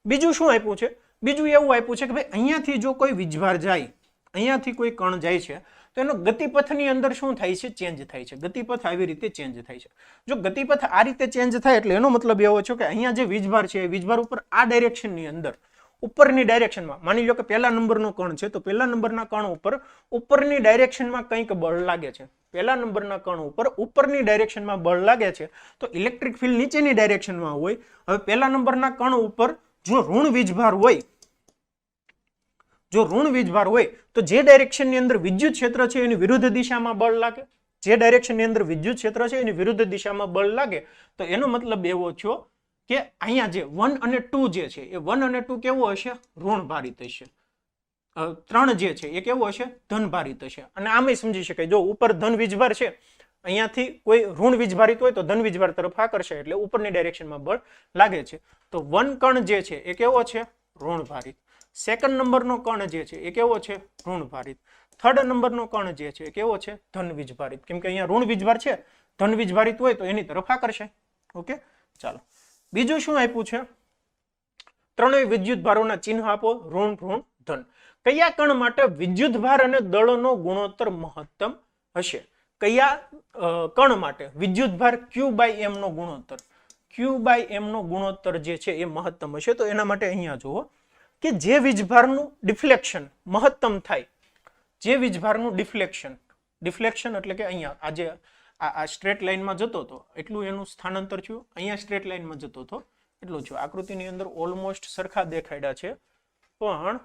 બીજું શું આપ્યું છે? બીજું એવું આપ્યું છે કે ભાઈ અહીંયાથી જો કોઈ વીજભાર જાય, અહીંયાથી કોઈ કણ જાય છે તો એનો ગતિપથની અંદર શું થાય છે? ચેન્જ થાય છે. ગતિપથ આવી રીતે ચેન્જ થાય છે. જો ગતિપથ આ રીતે ચેન્જ થાય એટલે એનો મતલબ એવો છે કે અહીંયા જે વીજભાર છે એ વીજભાર ઉપર આ ડાયરેક્શનની અંદર ઉપરની ડાયરેક્શનમાં માની લો કે પહેલા નંબરનો કણ છે તો પહેલા નંબરના કણ ઉપર ઉપરની ડાયરેક્શનમાં કંઈક બળ લાગે છે. પહેલા નંબરના કણ ઉપર ઉપરની ડાયરેક્શનમાં બળ લાગે છે તો ઇલેક્ટ્રિક ફિલ્ડ નીચેની ડાયરેક્શનમાં હોય. હવે પહેલા નંબરના કણ ઉપર જો ઋણ વીજભાર હોય, તો જે ડાયરેક્શનની અંદર વિદ્યુત ક્ષેત્ર છે એની વિરુદ્ધ દિશામાં બળ લાગે. જે ડાયરેક્શનની અંદર વિદ્યુત ક્ષેત્ર છે એની વિરુદ્ધ દિશામાં બળ લાગે તો એનો મતલબ એવો થયો કે અહીંયા જે 1 અને 2 જે છે એ 1 અને 2 કેવો હશે? ઋણ ભારિત હશે. 3 જે છે એ કેવો હશે? ધન ભારિત હશે. અને આમે સમજી શકાય જો ઉપર ધન વીજભાર છે, અહીંયાથી કોઈ ઋણ વીજભારિત હોય તો ધન વીજભાર તરફ આકર્ષે એટલે ઉપરની ડાયરેક્શનમાં બળ લાગે છે. તો 1 કણ જે છે એ કેવો છે? ઋણ ભારિત. સેકન્ડ નંબરનો કણ જે છે એ કેવો છે? ઋણ ભારિત. થર્ડ નંબરનો કણ જે છે કેવો છે? ધન વીજભારિત, કેમ કે અહીંયા ઋણ વીજભાર છે, ધન વીજભારિત હોય તો એની તરફ આકર્ષાય. ઓકે, ચાલો બીજું શું આપ્યું છે? ત્રણેય વિદ્યુત ભારોના ચિહ્ન આપો, ઋણ, ઋણ, ધન. કયા કણ માટે વિદ્યુત ભાર અને દળનો ગુણોત્તર મહત્તમ હશે? કયા કણ માટે વિદ્યુત ભાર Q/m નો ગુણોત્તર, Q/m નો ગુણોત્તર જે છે એ મહત્તમ હશે? તો એના માટે અહીંયા જુઓ કે જે વીજભારનું ડિફ્લેક્શન મહત્તમ થાય, જે વીજભારનું ડિફ્લેક્શન એટલે કે અહીંયા આજે આ સ્ટ્રેટ લાઇનમાં જતો હતો એટલું એનું સ્થાનાંતર થયું, અહીંયા સ્ટ્રેટ લાઇનમાં જતો હતો એટલું થયું. આકૃતિની અંદર ઓલમોસ્ટ સરખા દેખાડ્યા છે, પણ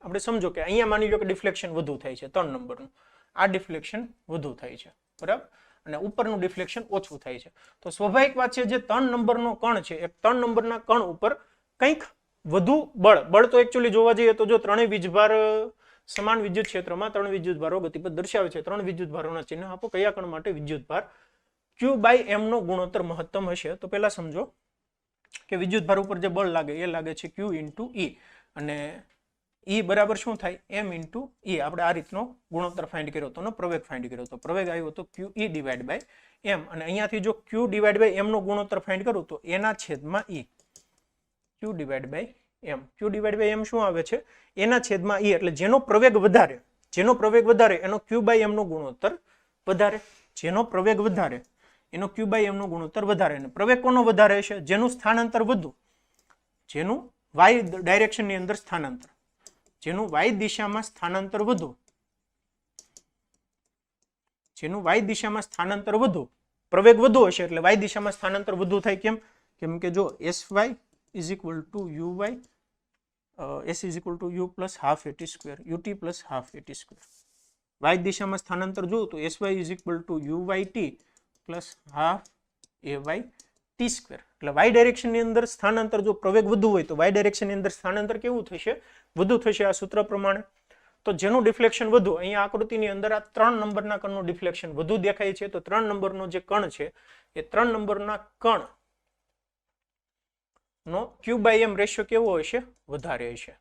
આપણે સમજો કે અહીંયા માની લો કે ડિફ્લેક્શન વધુ થાય છે 3 નંબરનું, આ ડિફ્લેક્શન વધુ થાય છે, બરાબર, અને ઉપરનું ડિફ્લેક્શન ઓછું થાય છે. તો સ્વાભાવિક વાત છે જે 3 નંબરનો કણ છે એ 3 નંબરના કણ ઉપર કંઈક વધુ બળ તો એકચ્યુઅલી જોવા જઈએ તો જો ત્રણેય વીજભાર સમાન વિદ્યુત ક્ષેત્રમાં 3 વિદ્યુત ભારો ગતિપથ દર્શાવે છે, 3 વિદ્યુત ભારોના ચિહ્ન આપો, કયા કણ માટે વિદ્યુત ભાર Q/m નો ગુણોત્તર મહત્તમ હશે? તો પહેલા સમજો કે વિદ્યુત ભાર ઉપર જે બળ લાગે એ લાગે છે Q × E, અને E બરાબર શું થાય? M × E. આપણે આ રીતનો ગુણોત્તર ફાઇન્ડ કર્યો હતો, પ્રવેગ ફાઇન્ડ કર્યો હતો, પ્રવેગ આવ્યો હતો QE/m, અને અહીંયાથી જો Q/m નો ગુણોત્તર ફાઇન્ડ કરું તો એના છેદમાં E, Q/m. Q/m શું આવે છે? એના છેદમાં E, એટલે જેનો પ્રવેગ વધારે એનો Q/m નો ગુણોત્તર વધારે, જેનો પ્રવેગ વધારે એનો Q/m નો ગુણોત્તર વધારે. અને પ્રવેગ કોનો વધારે હશે? જેનું સ્થાનાંતર વધુ, જેનું y ડાયરેક્શનની અંદર સ્થાનાંતર, જેનું y દિશામાં સ્થાનાંતર વધુ, જેનું y દિશામાં સ્થાનાંતર વધુ, પ્રવેગ વધુ હશે એટલે y દિશામાં સ્થાનાંતર વધુ થાય. કેમ કે જો Sy = Uy, S = U + ½ at², ut + ½ at². y દિશામાં સ્થાનાંતર જોઉં તો Sy = Uyt + ½ Ayt². એટલે y ડાયરેક્શનની અંદર સ્થાનાંતર જો પ્રવેગ વધુ હોય તો y ડાયરેક્શનની અંદર સ્થાનાંતર કેવું થશે? વધુ થશે, આ સૂત્ર પ્રમાણે. તો જેનું ડિફ્લેક્શન વધુ, અહીંયા આકૃતિની અંદર આ 3 નંબરના કણનું ડિફ્લેક્શન વધુ દેખાય છે, તો 3 નંબરનો જે કણ છે એ 3 નંબરના કણ નો Q/m રેશિયો કેવો હશે? વધારે હશે.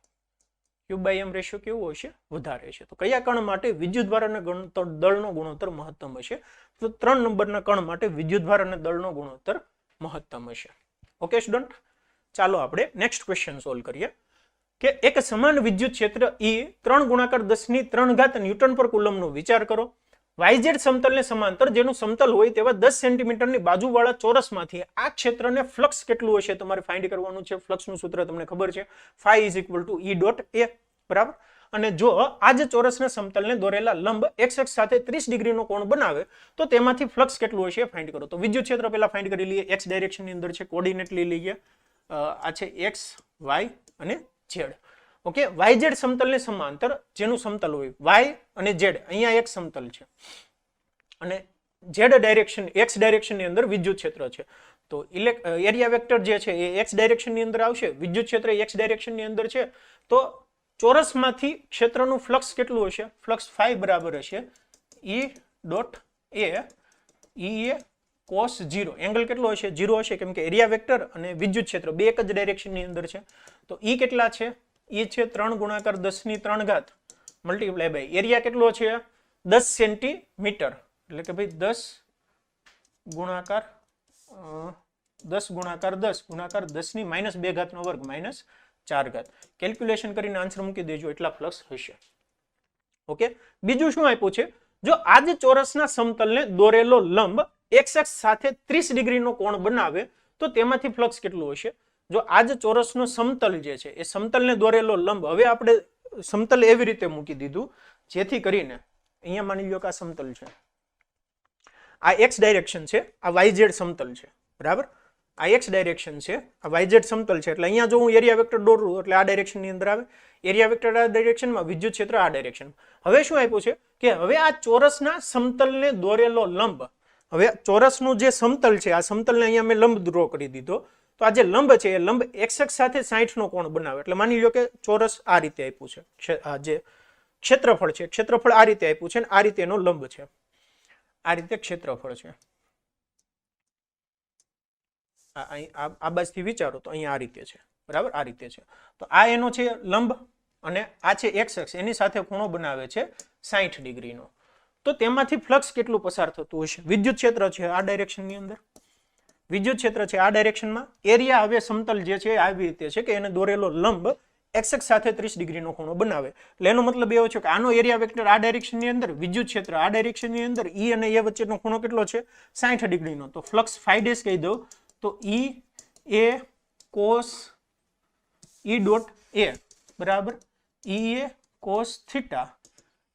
Q/m રેશિયો કેવો હશે? વધારે હશે. તો કયા કણ માટે વિદ્યુતભાર અને દળનો ગુણોત્તર મહત્તમ હશે? તો 3 નંબરના કણ માટે વિદ્યુતભાર અને દળનો ગુણોત્તર મહત્તમ હશે. ઓકે સ્ટુડન્ટ, ચાલો આપણે નેક્સ્ટ ક્વેશ્ચન સોલ્વ કરીએ કે એક સમાન વિદ્યુત ક્ષેત્ર E 3 × 10³ ન્યૂટન પર કુલમનો વિચાર કરો. YZ સમતલને સમાંતર જેનું સમતલ હોય તેવા 10 સેન્ટીમીટરની બાજુવાળા ચોરસમાંથી આ ક્ષેત્રને ફ્લક્સ કેટલું હશે તમારે ફાઇન્ડ કરવાનું છે. ફ્લક્સનું સૂત્ર તમને ખબર છે, phi = E.A, બરાબર. અને જો આ જ ચોરસના સમતલને દોરેલા લંબ x અક્ષ સાથે 30 ડિગ્રીનો કોણ બનાવે તો તેમાંથી ફ્લક્સ કેટલું હશે ફાઇન્ડ કરો. તો વિદ્યુત ક્ષેત્ર પહેલા ફાઇન્ડ કરી લઈએ. x ડાયરેક્શનની અંદર છે, કોઓર્ડિનેટ લઈ લઈએ, આ છે x, y અને z. ઓકે, YZ સમતલને સમાંતર જેનું સમતલ હોય y અને z, અહીંયા એક સમતલ છે અને z ડાયરેક્શન x ડાયરેક્શનની અંદર વિદ્યુત ક્ષેત્ર છે, તો એરિયા વેક્ટર જે છે એ x ડાયરેક્શનની અંદર આવશે, વિદ્યુત ક્ષેત્ર x ડાયરેક્શનની અંદર છે, તો ચોરસમાંથી ક્ષેત્રનું ફ્લક્સ કેટલું હશે? ફ્લક્સ phi બરાબર હશે E.A cos 0. એંગલ કેટલો હશે? 0 હશે, કેમ કે એરિયા વેક્ટર અને વિદ્યુત ક્ષેત્ર બે એક જ ડાયરેક્શનની અંદર છે. તો E કેટલા છે? E છે 3 × 10³ મલ્ટીપ્લાય બાય એરિયા કેટલો છે? 10 સેન્ટીમીટર, એટલે કે ભાઈ 10 × 10 × 10⁻²² -4. કેલ્ક્યુલેશન કરીને આન્સર મૂકી દેજો, એટલા ફ્લક્સ હશે. ઓકે, બીજું શું આપ્યું છે? જો આ જ ચોરસના સમતલને દોરેલો લંબ x અક્ષ સાથે 30 ડિગ્રીનો કોણ બનાવે તો તેમાંથી ફ્લક્સ કેટલું હશે? જો આ જ ચોરસનો સમતલ જે છે એ સમતલને દોરેલો લંબ, હવે આપણે સમતલ એવી રીતે મૂકી દીધું જેથી કરીને અહીંયા માની લો કે આ સમતલ છે, આ x ડાયરેક્શન છે, આ YZ સમતલ છે, બરાબર. આ x ડાયરેક્શન છે, આ YZ સમતલ છે, એટલે અહીંયા જો હું એરિયા વેક્ટર દોરું એટલે આ ડાયરેક્શનની અંદર આવે, એરિયા વેક્ટર આ ડાયરેક્શનમાં, વિદ્યુત ક્ષેત્ર આ ડાયરેક્શન. હવે શું આપ્યું છે કે હવે આ ચોરસના સમતલને દોરેલો લંબ, હવે ચોરસનું જે સમતલ છે આ સમતલને અહીંયા મેં લંબ ડ્રો કરી દીધો, તો આ જે લંબ છે એ લંબ x અક્ષ સાથે 60 નો કોણ બનાવે. એટલે માની લો કે ચોરસ આ રીતે આપ્યું છે, આ જે ક્ષેત્રફળ છે, ક્ષેત્રફળ આ રીતે આપ્યું છે અને આ રીતે એનો લંબ છે, આ રીતે ક્ષેત્રફળ છે. આ બાજુથી વિચારો તો અહીંયા આ રીતે છે, બરાબર, આ રીતે છે. તો આ એનો છે લંબ અને આ છે એક્સ અક્ષ, એની સાથે ખૂણો બનાવે છે 60 ડિગ્રીનો. તો તેમાંથી ફ્લક્સ કેટલું પસાર થતું હશે? વિદ્યુત ક્ષેત્ર છે આ ડાયરેક્શનની અંદર, વિદ્યુત ક્ષેત્ર છે આ ડાયરેક્શનમાં. એરિયા હવે સમતલ જે છે આવી રીતે છે કે એને દોરેલો લંબ એક્સ અક્ષ સાથે 30 ડિગ્રીનો ખૂણો બનાવે. એટલે એનો મતલબ એવો છે કે આનો એરિયા વેક્ટર આ ડાયરેક્શનની અંદર, વિદ્યુત ક્ષેત્ર આ ડાયરેક્શનની અંદર, ઈ અને એ વચ્ચેનો ખૂણો કેટલો છે? 60 ડિગ્રીનો. તો ફ્લક્સ ફાઈ ડેશ કહી દઉં તો ઈ એ કોસ ઈ ડોટ એ બરાબર ઈ એ કોસ થીટા.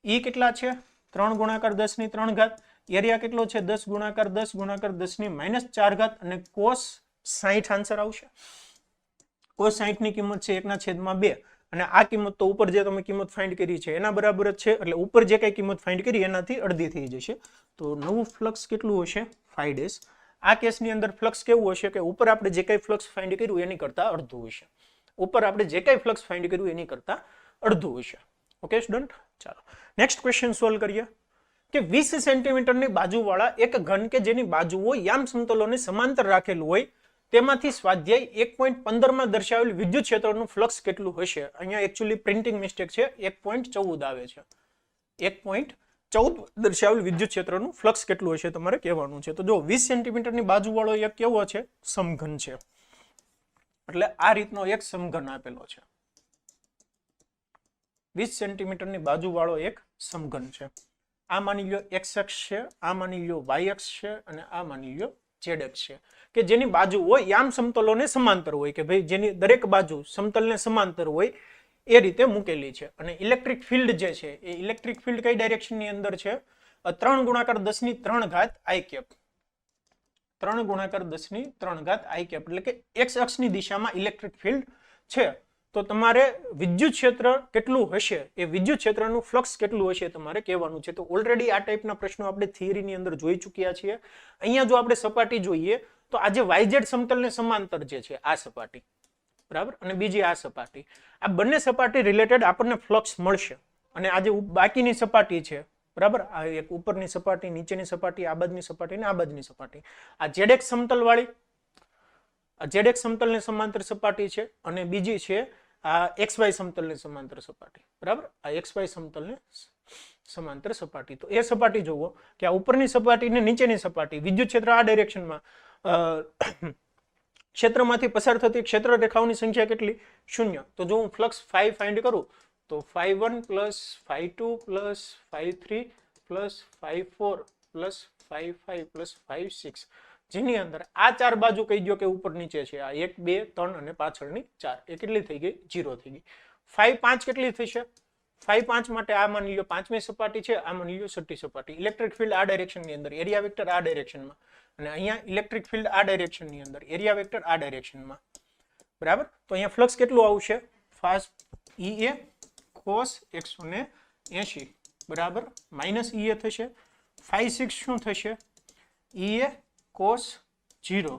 ઈ કેટલા છે? 3 ગુણાકાર 10 ની 3 ઘાત. એરિયા કેટલો છે? 10 ગુણાકાર 10 ગુણાકાર 10 ની -4 ઘાત અને કોસ 60 આન્સર આવશે. કોસ 60 ની કિંમત છે 1/2 અને આ કિંમત તો ઉપર જે તમે કિંમત ફાઇન્ડ કરી છે એના બરાબર જ છે, એટલે ઉપર જે કઈ કિંમત ફાઇન્ડ કરી એનાથી અડધી થઈ જશે. તો નવું ફ્લક્સ કેટલું હશે? 5 ડેશ. આ કેસની અંદર ફ્લક્સ કેવું હશે કે ઉપર આપણે જે કઈ ફ્લક્સ ફાઇન્ડ કર્યું એની કરતા અડધું હશે. ઉપર આપણે જે કઈ ફ્લક્સ ફાઇન્ડ કર્યું એની કરતા અડધું હશે. ઓકે સ્ટુડન્ટ, ચાલો નેક્સ્ટ ક્વેશ્ચન સોલ્વ કરીએ કે 20 સેન્ટીમીટરની બાજુવાળા એક ઘન કે જેની બાજુઓ યામ સમતલોને સમાંતર રાખેલું હોય તેમાંથી સ્વાધ્યાય 1.15 માં દર્શાવેલ વિદ્યુત ક્ષેત્રનું ફ્લક્સ કેટલું હશે? અહીંયા એકચ્યુઅલી પ્રિન્ટિંગ મિસ્ટેક છે, 1.14 આવે છે. 1.14 દર્શાવેલ વિદ્યુત ક્ષેત્રનું ફ્લક્સ કેટલું હશે તમારે કહેવાનું છે. તો જો 20 સેન્ટીમીટરની બાજુવાળો એક કેવો છે? સમઘન છે. એટલે આ રીતનો એક સમઘન આપેલો છે. 20 સેન્ટીમીટરની બાજુવાળો એક સમઘન છે. આ માની લ્યો એક્સ અક્ષ છે, આ માની લ્યો વાય અક્ષ છે અને આ માની લ્યો ઝેડ અક્ષ છે કે જેની બાજુ હોય યામ સમતલોને સમાંતર હોય, કે ભાઈ જેની દરેક બાજુ સમતલને સમાંતર હોય એ રીતે મૂકેલી છે. અને ઇલેક્ટ્રિક ફિલ્ડ જે છે એ ઇલેક્ટ્રિક ફિલ્ડ કઈ ડાયરેક્શનની અંદર છે? 3 ગુણાકાર 10 ની 3 ઘાત આઈ કેપ. 3 ગુણાકાર 10 ની 3 ઘાત આઈ કેપ એટલે કે એક્સ અક્ષની દિશામાં ઇલેક્ટ્રિક ફિલ્ડ છે. તો તમારે વિદ્યુત ક્ષેત્ર કેટલું હશે, એ વિદ્યુત ક્ષેત્રનું ફ્લક્સ કેટલું હશે તમારે કહેવાનું છે. તો ઓલરેડી આ ટાઈપના પ્રશ્નો આપણે થિયરીની અંદર જોઈ ચૂક્યા છીએ. અહીંયા જો આપણે સપાટી જોઈએ તો આ જે YZ સમતલને સમાંતર જે છે આ સપાટી બરાબર, અને બીજી આ સપાટી, આ બંને સપાટી રિલેટેડ આપણને ફ્લક્સ મળશે. અને આ જે બાકીની સપાટી છે બરાબર, આ એક ઉપરની સપાટી, નીચેની સપાટી, આ બાજુની સપાટી ને આ બાજુની સપાટી, આ ZX સમતલ વાળી, આ ZX સમતલને સમાંતર સપાટી છે અને બીજી છે આ XY સમતલને સમાંતર સપાટી બરાબર. આ XY સમતલને સમાંતર સપાટી. તો એ સપાટી જોવો કે આ ઉપરની સપાટી ને નીચેની સપાટી, વિદ્યુત ક્ષેત્ર આ ડાયરેક્શનમાં, ક્ષેત્રમાંથી પસાર થતી ક્ષેત્ર રેખાઓની સંખ્યા કેટલી? 0. તો જો હું ફ્લક્સ ફાઈ ફાઇન્ડ કરું તો φ1 + φ2 + φ3 + φ4 + φ5 + φ6, જેની અંદર આ ચાર બાજુ કહી દો કે ઉપર નીચે છે, આ 1 2 3 અને પાછળની 4, એ કેટલી થઈ ગઈ? 0 થઈ ગઈ. φ5 કેટલી થશે? φ5 માટે આ માની લો પાંચમી સપાટી છે, આ માની લો છઠ્ઠી સપાટી. ઇલેક્ટ્રિક ફિલ્ડ આ ડાયરેક્શનની અંદર, એરિયા વેક્ટર આ ડાયરેક્શનમાં, અને અહીંયા ઇલેક્ટ્રિક ફિલ્ડ આ ડાયરેક્શનની અંદર, એરિયા વેક્ટર આ ડાયરેક્શનમાં બરાબર. તો અહીંયા ફ્લક્સ કેટલું આવશે? Ea cos 180 બરાબર -Ea થશે. φ6 શું થશે? Ea cos 0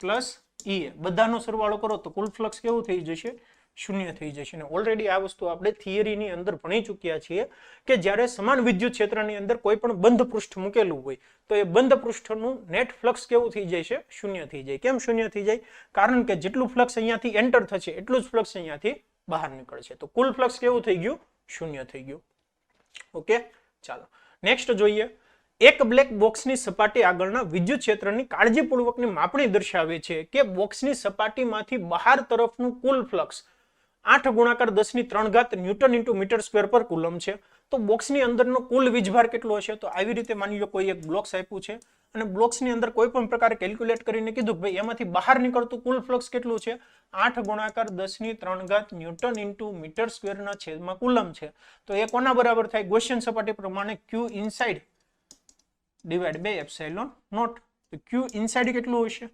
પ્લસ Ea, બધાનો સરવાળો કરો તો કુલ ફ્લક્સ કેવું થઈ જશે? 0 થઈ જશે. અને ઓલરેડી આ વસ્તુ આપણે થિયરીની અંદર ભણી ચૂક્યા છીએ કે જ્યારે સમાન વિદ્યુત ક્ષેત્રની અંદર કોઈ પણ બંધ પૃષ્ઠ મૂકેલું હોય તો એ બંધ પૃષ્ઠનું નેટ ફ્લક્સ કેવું થઈ જાય છે? 0 થઈ જાય. કેમ 0 થઈ જાય? કારણ કે જેટલું ફ્લક્સ અહીંયાથી એન્ટર થશે એટલું જ ફ્લક્સ અહીંયાથી બહાર નીકળશે. તો કુલ ફ્લક્સ કેવું થઈ ગયું? 0 થઈ ગયું. ઓકે, ચાલો નેક્સ્ટ જોઈએ. એક બ્લેક બોક્સની સપાટી આગળના વિદ્યુત ક્ષેત્રની કાળજીપૂર્વકની માપણી દર્શાવે છે કે બોક્સની સપાટીમાંથી બહાર તરફનું કુલ ફ્લક્સ 8 ગુણાકાર 10 ની 3 ઘાત ન્યૂટન ઇન્ટુ મીટર સ્ક્વેર પર કુલમ છે. તો બોક્સની અંદરનો કુલ વીજભાર કેટલો હશે? તો આવી રીતે માની લો કોઈ એક બ્લોક્સ આપ્યું છે અને બ્લોક્સની અંદર કોઈ પણ પ્રકારે કેલ્ક્યુલેટ કરીને કીધું કે ભાઈ એમાંથી બહાર નીકળતું કુલ ફ્લક્સ કેટલું છે? 8 ગુણાકાર 10 ની 3 ઘાત ન્યૂટન ઇન્ટુ મીટર સ્ક્વેર ના છેદમાં કુલમ છે. તો એ કોના બરાબર થાય? ગૌસિયન સપાટી પ્રમાણે Q inside divide by epsilon naught. તો Q ઇનસાઇડ કેટલું હશે?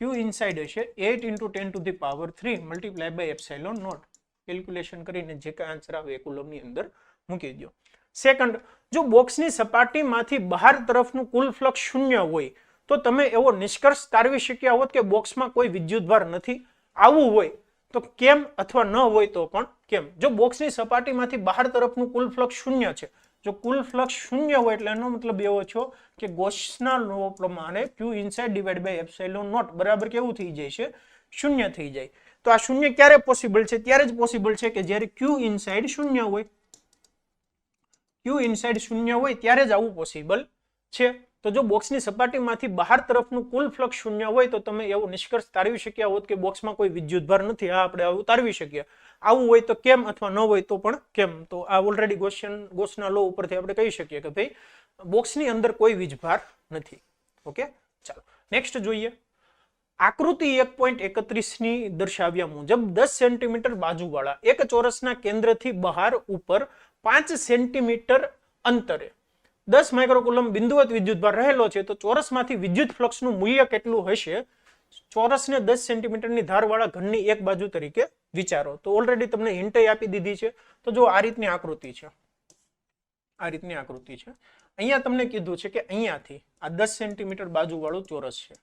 Q ઇનસાઇડ હશે 8 × 10⁻³ multiply by epsilon naught. Calculation કરીને જે કાંઈ આન્સર આવે એ કુલમની અંદર મૂકી દો. સેકન્ડ, જો બોક્સની સપાટીમાંથી બહાર તરફનું કુલ ફ્લક્સ 0 હોય તો તમે એવો નિષ્કર્ષ તારવી શક્યા હોત કે બોક્સમાં કોઈ વિદ્યુતભાર નથી. આવું હોય તો કેમ, અથવા ન હોય તો પણ કેમ? જો બોક્સની સપાટીમાંથી બહાર તરફનું કુલ ફ્લક્સ 0 છે, જો કુલ ફ્લક્સ 0 હોય એટલે એનો મતલબ એવો છે કે ગૌસના લો પ્રમાણે Q inside divide by epsilon naught બરાબર કેવું થઈ જાય છે? 0 થઈ જાય. તો આ શૂન્ય ક્યારે પોસિબલ છે? ત્યારે જ પોસિબલ છે કે જ્યારે ક્યુ ઇનસાઇડ શૂન્ય હોય. ક્યુ ઇનસાઇડ શૂન્ય હોય ત્યારે જ આવું પોસિબલ છે. તો જો બોક્સની સપાટીમાંથી બહાર તરફનું કુલ ફ્લક્સ શૂન્ય હોય તો તમે એવો નિષ્કર્ષ તારવી શક્યા હોત કે બોક્સમાં કોઈ વિદ્યુતભાર નથી. હા, આપણે આવું તારવી શકીએ. આવું હોય તો કેમ, અથવા ન હોય તો પણ કેમ? તો આ ઓલરેડી ગોસના લો ઉપરથી આપણે કહી શકીએ કે ભાઈ બોક્સની અંદર કોઈ વીજભાર નથી. ઓકે, ચાલો નેક્સ્ટ જોઈએ. આકૃતિ 1.31 ની દર્શાવ્યા મુજબ 10 સેન્ટીમીટર બાજુવાળા એક ચોરસના કેન્દ્રથી બહાર ઉપર 5 સેન્ટીમીટર અંતરે 10 માઇક્રોકુલમ બિંદુવત વિદ્યુતભાર રહેલો છે. તો ચોરસમાંથી વિદ્યુત ફ્લક્સનું મૂલ્ય કેટલું હશે? ચોરસને 10 સેન્ટીમીટરની ધારવાળા ઘનની એક બાજુ તરીકે વિચારો. તો ઓલરેડી તમને હિન્ટ આપી દીધી છે. તો જો આ રીતની આકૃતિ છે, આ રીતની આકૃતિ છે. અહીંયા તમને કીધું છે કે અહીંયાથી આ 10 સેન્ટીમીટર બાજુવાળું ચોરસ છે.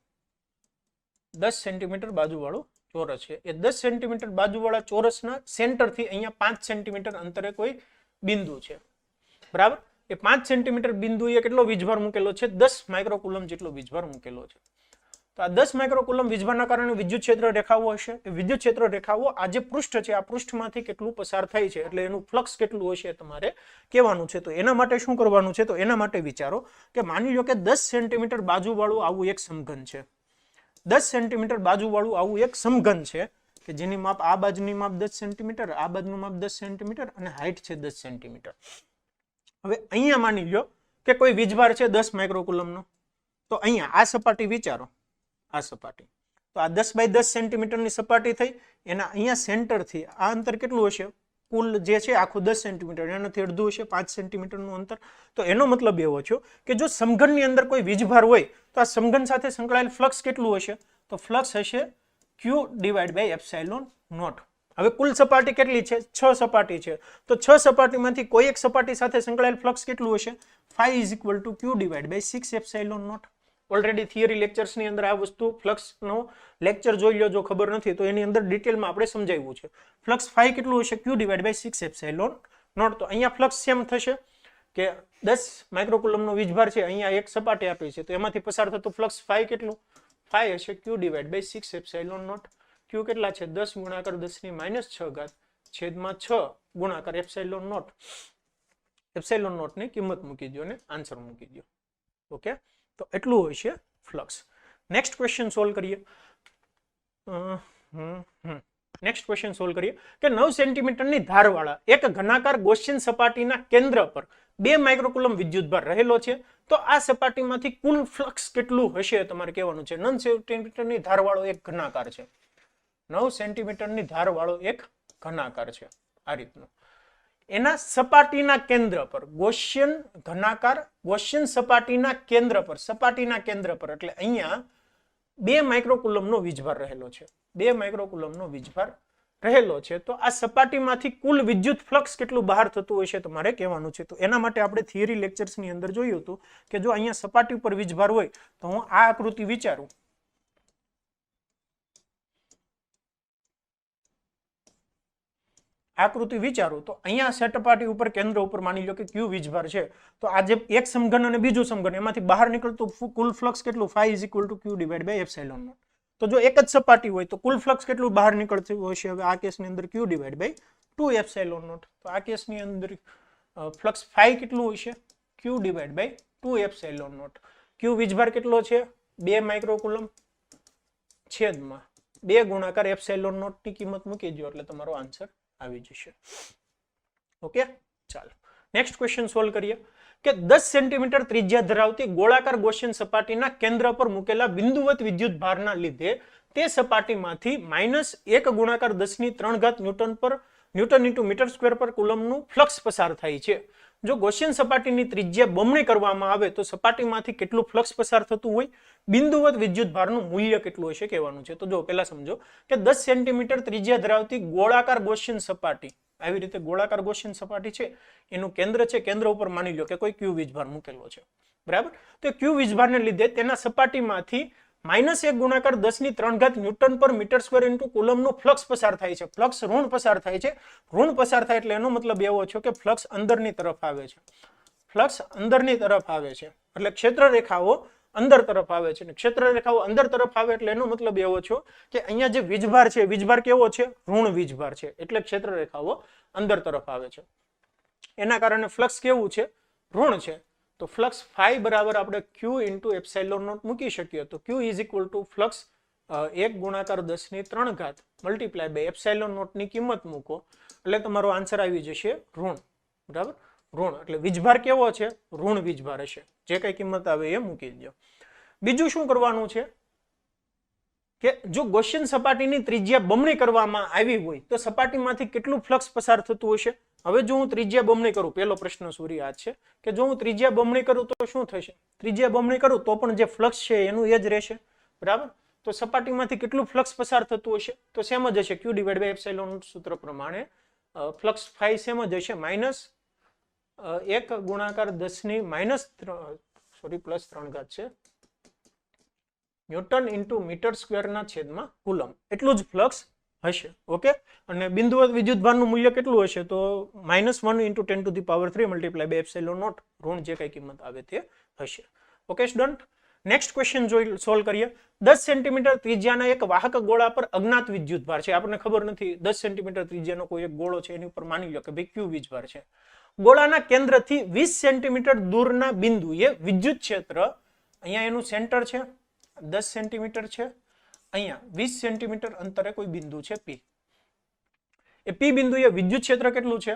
10 સેન્ટીમીટર બાજુવાળું ચોરસ છે. એ 10 સેન્ટીમીટર બાજુવાળા ચોરસના સેન્ટરથી અહીંયા 5 સેન્ટીમીટર અંતરે કોઈ બિંદુ છે. બરાબર? એ 5 સેન્ટીમીટર બિંદુએ કેટલો વીજભાર મૂકેલો છે? 10 માઇક્રોકુલમ જેટલો વીજભાર મૂકેલો છે. તો આ 10 માઇક્રોકુલમ વીજભારના કારણે વિદ્યુત ક્ષેત્ર રેખાઓ હશે. એ વિદ્યુત ક્ષેત્ર રેખાઓ આ જે પૃષ્ઠ છે, આ પૃષ્ઠમાંથી કેટલું પસાર થાય છે, એટલે એનું ફ્લક્સ કેટલું હશે તમારે કહેવાનું છે. તો એના માટે શું કરવાનું છે? તો એના માટે વિચારો કે માની લો કે 10 સેન્ટીમીટર બાજુવાળું આવું એક સમઘન છે. 10 સેન્ટીમીટર બાજુવાળું આવું એક સમઘન છે કે જેની માપ આ બાજુની માપ 10 સેન્ટીમીટર, આ બાજુનું માપ 10 સેન્ટીમીટર અને હાઈટ છે 10 સેન્ટીમીટર. હવે અહીંયા માની લો કે કોઈ વીજભાર છે 10 માઇક્રોકુલમનો. તો અહીંયા આ સપાટી વિચારો, આ સપાટી. તો આ 10 બાય 10 સેન્ટીમીટરની સપાટી થઈ. એના અહીંયા સેન્ટરથી આ અંતર કેટલું હશે? કુલ જે છે આખું 10 સેન્ટીમીટર, એનાથી અડધું હશે 5 સેન્ટીમીટરનું અંતર. તો એનો મતલબ એવો છે કે જો સમઘનની અંદર કોઈ વીજભાર હોય તો આ સમઘન સાથે સંકળાયેલ ફ્લક્સ કેટલું હશે? તો ફ્લક્સ હશે Q divide by epsilon naught. હવે કુલ સપાટી કેટલી છે? 6 સપાટી છે. તો 6 સપાટીમાંથી કોઈ એક સપાટી સાથે સંકળાયેલ ફ્લક્સ કેટલું હશે? phi is equal to Q divide by 6 epsilon naught. Already theory લેક્ચર્સની અંદર આ વસ્તુ ફ્લક્સનો લેક્ચર જોઈ લો. જો ખબર નથી તો એની અંદર ડિટેલમાં આપણે સમજાવ્યું છે. ફ્લક્સ phi કેટલું હશે? Q divide by 6 epsilon naught. તો અહીંયા ફ્લક્સ સેમ થશે કે 10 માઇક્રોકુલમનો વીજભાર છે, અહીંયા એક સપાટી આપી છે, તો એમાંથી પસાર થતું ફ્લક્સ phi કેટલું? phi હશે Q divide by 6 epsilon naught. Q કેટલા છે? 10 ગુણાકાર 10 ની -6 ઘાત છેદમાં 6 ગુણાકાર એપ્સાઇલોન નોટ. એપ્સાઇલોન નોટ ની કિંમત મૂકી દો અને આન્સર મૂકી દો. ઓકે, તો એટલું હશે ફ્લક્સ. નેક્સ્ટ ક્વેશ્ચન સોલ્વ કરીએ. નેક્સ્ટ ક્વેશ્ચન સોલ્વ કરીએ કે 9 સેન્ટીમીટરની ધારવાળા એક ઘનાકાર ગૌસિયન સપાટીના કેન્દ્ર પર 2 માઇક્રોકુલમ વિદ્યુતભાર રહેલો છે. તો આ સપાટીમાંથી કુલ ફ્લક્સ કેટલું હશે તમારે કહેવાનું છે. 9 સેન્ટીમીટરની ધારવાળો એક ઘનાકાર છે. 9 સેન્ટીમીટરની ધારવાળો એક ઘનાકાર છે આ રીતનો. એના સપાટીના કેન્દ્ર પર ગૌસિયન ઘનાકાર ગૌસિયન સપાટીના કેન્દ્ર પર એટલે અહીંયા 2 માઇક્રોકુલમનો વીજભાર રહેલો છે. 2 માઇક્રોકુલમનો વીજભાર રહેલો છે. તો આ સપાટીમાંથી કુલ વિદ્યુત ફ્લક્સ કેટલું બહાર થતું હશે તમારે કહેવાનું છે. તો એના માટે આપણે થિયરી લેક્ચર્સની અંદર જોયું હતું કે જો અહીંયા સપાટી ઉપર વીજભાર હોય તો હું આ આકૃતિ વિચારું. આકૃતિ વિચારું તો અહીંયા સપાટી ઉપર કેન્દ્ર ઉપર માની લો કે Q વીજભાર છે. તો આ જે એક સમઘન અને બીજું સમઘન એમાંથી બહાર નીકળતું કુલ ફ્લક્સ કેટલું? phi is equal to Q divide by epsilon naught. તો જો એક જ સપાટી હોય તો કુલ ફ્લક્સ કેટલું બહાર નીકળતું હશે? હવે આ કેસની અંદર Q divide by 2 epsilon naught. તો આ કેસની અંદર ફ્લક્સ phi કેટલું હશે? Q divide by 2 epsilon naught. Q વીજભાર કેટલો છે? 2 માઇક્રોકુલમ છેદમાં 2 ગુણાકાર એપ્સાઇલોન નોટ ની કિંમત મૂકી દો એટલે તમારો આન્સર આવી જશે. ઓકે, ચાલો નેક્સ્ટ ક્વેશ્ચન સોલ્વ કરીએ કે 10 સેન્ટીમીટર ત્રિજ્યા ધરાવતી ગોળાકાર ગૌસિયન સપાટીના કેન્દ્ર પર મૂકેલા બિંદુવત વિદ્યુત ભારના લીધે તે સપાટીમાંથી -1 ગુણાકાર 10 ની 3 ઘાત ન્યૂટન ઇન્ટુ મીટર સ્ક્વેર પર કુલમનું ફ્લક્સ પસાર થાય છે. જો ગૌસિયન સપાટીની ત્રિજ્યા બમણી કરવામાં આવે તો સપાટીમાંથી કેટલું ફ્લક્સ પસાર થતું હોય? બિંદુવત વિદ્યુત ભારનું મૂલ્ય કેટલું હશે કહેવાનું છે. તો જો પહેલા સમજો કે 10 સેન્ટીમીટર ત્રિજ્યા ધરાવતી ગોળાકાર ગૌસિયન સપાટી, આવી રીતે ગોળાકાર ગૌસિયન સપાટી છે, એનું કેન્દ્ર છે. કેન્દ્ર ઉપર માની લો કે કોઈ Q વીજભાર મૂકેલો છે. બરાબર? તો Q વીજભારને લીધે તેના સપાટીમાંથી -1 ગુણાકાર 10 ની 3 ઘાત ન્યૂટન પર મીટર સ્ક્વેર ઇન્ટુ કુલમનું ફ્લક્સ પસાર થાય છે. ફ્લક્સ ઋણ પસાર થાય છે. ઋણ પસાર થાય એટલે એનો મતલબ એવો છે કે ફ્લક્સ અંદરની તરફ આવે છે. ફ્લક્સ અંદરની તરફ આવે છે એટલે ક્ષેત્ર રેખાઓ અંદર તરફ આવે છે અને ક્ષેત્ર રેખાઓ અંદર તરફ આવે એટલે એનો મતલબ એવો છે કે અહીંયા જે વીજભાર છે વીજભાર કેવો છે ઋણ વીજભાર છે એટલે ક્ષેત્ર રેખાઓ અંદર તરફ આવે છે એના કારણે ફ્લક્સ કેવું છે ઋણ છે તો ફ્લક્સ ફાઈ બરાબર આપણે q ઇન્ટુ એપ્સાઇલોન નોટ મૂકી શકીએ તો q is equal two flux 1 ગુણાકાર 10⁻³ મલ્ટીપ્લાય બાય એપ્સાઇલોન નોટ ની કિંમત મૂકો એટલે તમારો આન્સર આવી જશે ઋણ બરાબર ઋણ એટલે વીજભાર કેવો છે ઋણ વીજભાર હશે જે કઈ કિંમત આવે એ મૂકી દો બીજું શું કરવાનું છે કે જો ગૌસિયન સપાટીની ત્રિજ્યા બમણી કરવામાં આવી હોય તો સપાટીમાંથી કેટલું ફ્લક્સ પસાર થતું હશે હવે જો હું ત્રિજ્યા બમણી કરું પહેલો પ્રશ્ન સૂરી આ છે કે જો હું ત્રિજ્યા બમણી કરું તો શું થશે ત્રિજ્યા બમણી કરું તો પણ જે ફ્લક્સ છે એનું એ જ રહેશે બરાબર તો સપાટીમાંથી કેટલું ફ્લક્સ પસાર થતું હશે તો સેમ જ હશે q ડિવાઇડ બાય એપ્સિલોન સૂત્ર પ્રમાણે ફ્લક્સ ફાઈ સેમ જ હશે -1 ગુણાકાર 10⁻³ પ્લસ 3 છે ન્યૂટન ઇન્ટુ મીટર સ્ક્વેર ના છેદમાં કુલમ એટલું જ ફ્લક્સ હશે ઓકે અને બિંદુવત વિદ્યુતભારનું મૂલ્ય કેટલું હશે તો -1 × 10⁻³ મલ્ટીપ્લાય બાય એપ્સિલોન નોટ ઋણ જે કઈ કિંમત આવે તે હશે okay student next question solve કરીએ 10 સેન્ટીમીટર ત્રિજ્યાના એક વાહક ગોળા પર અજ્ઞાત વિદ્યુતભાર છે આપણને ખબર નથી 10 સેન્ટીમીટર ત્રિજ્યાનો કોઈ એક ગોળો છે એની ઉપર માની લો કે ભાઈ q વીજભાર છે ગોળાના કેન્દ્રથી 20 સેન્ટીમીટર દૂરના બિંદુએ વિદ્યુત ક્ષેત્ર અહીંયા એનું સેન્ટર છે 10 સેન્ટીમીટર છે અહીંયા 20 સેન્ટીમીટર અંતરે કોઈ બિંદુ છે p એ p બિંદુએ વિદ્યુત ક્ષેત્ર કેટલું છે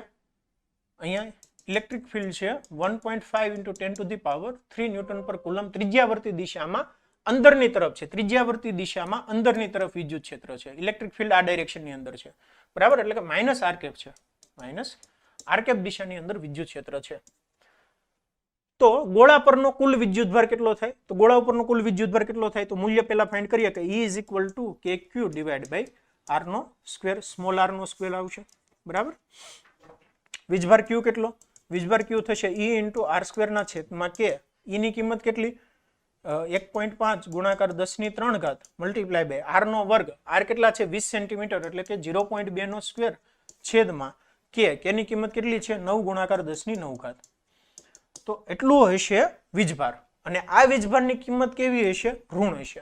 અહીંયા ઇલેક્ટ્રિક ફિલ્ડ છે 1.5 × 10⁻³ ન્યૂટન પર કુલમ ત્રિજ્યાવર્તી દિશામાં અંદરની તરફ છે ત્રિજ્યાવર્તી દિશામાં અંદરની તરફ વિદ્યુત ક્ષેત્ર છે ઇલેક્ટ્રિક ફિલ્ડ આ ડાયરેક્શનની અંદર છે બરાબર એટલે કે -r છે -r દિશાની અંદર વિદ્યુત ક્ષેત્ર છે તો ગોળા પરનો કુલ વિદ્યુતભાર કેટલો થાય તો ગોળા ઉપરનો કુલ વિદ્યુતભાર કેટલો થાય તો મૂલ્ય પહેલા ફાઇન્ડ કરીએ કે E = kq divide by r નો સ્ક્વેર સ્મોલ r નો સ્ક્વેર આવશે બરાબર વીજભાર q કેટલો વીજભાર q થશે E × r² ના છેદમાં k E ની કિંમત કેટલી 1.5 ગુણાકાર 10⁻³ મલ્ટીપ્લાય બાય r નો વર્ગ r કેટલા છે 20 સેન્ટીમીટર એટલે કે 0.2 નો સ્ક્વેર છેદમાં k ની કિંમત કેટલી છે 9 ગુણાકાર 10⁹ તો એટલું હશે વીજભાર અને આ વીજભારની કિંમત કેવી હશે ઋણ હશે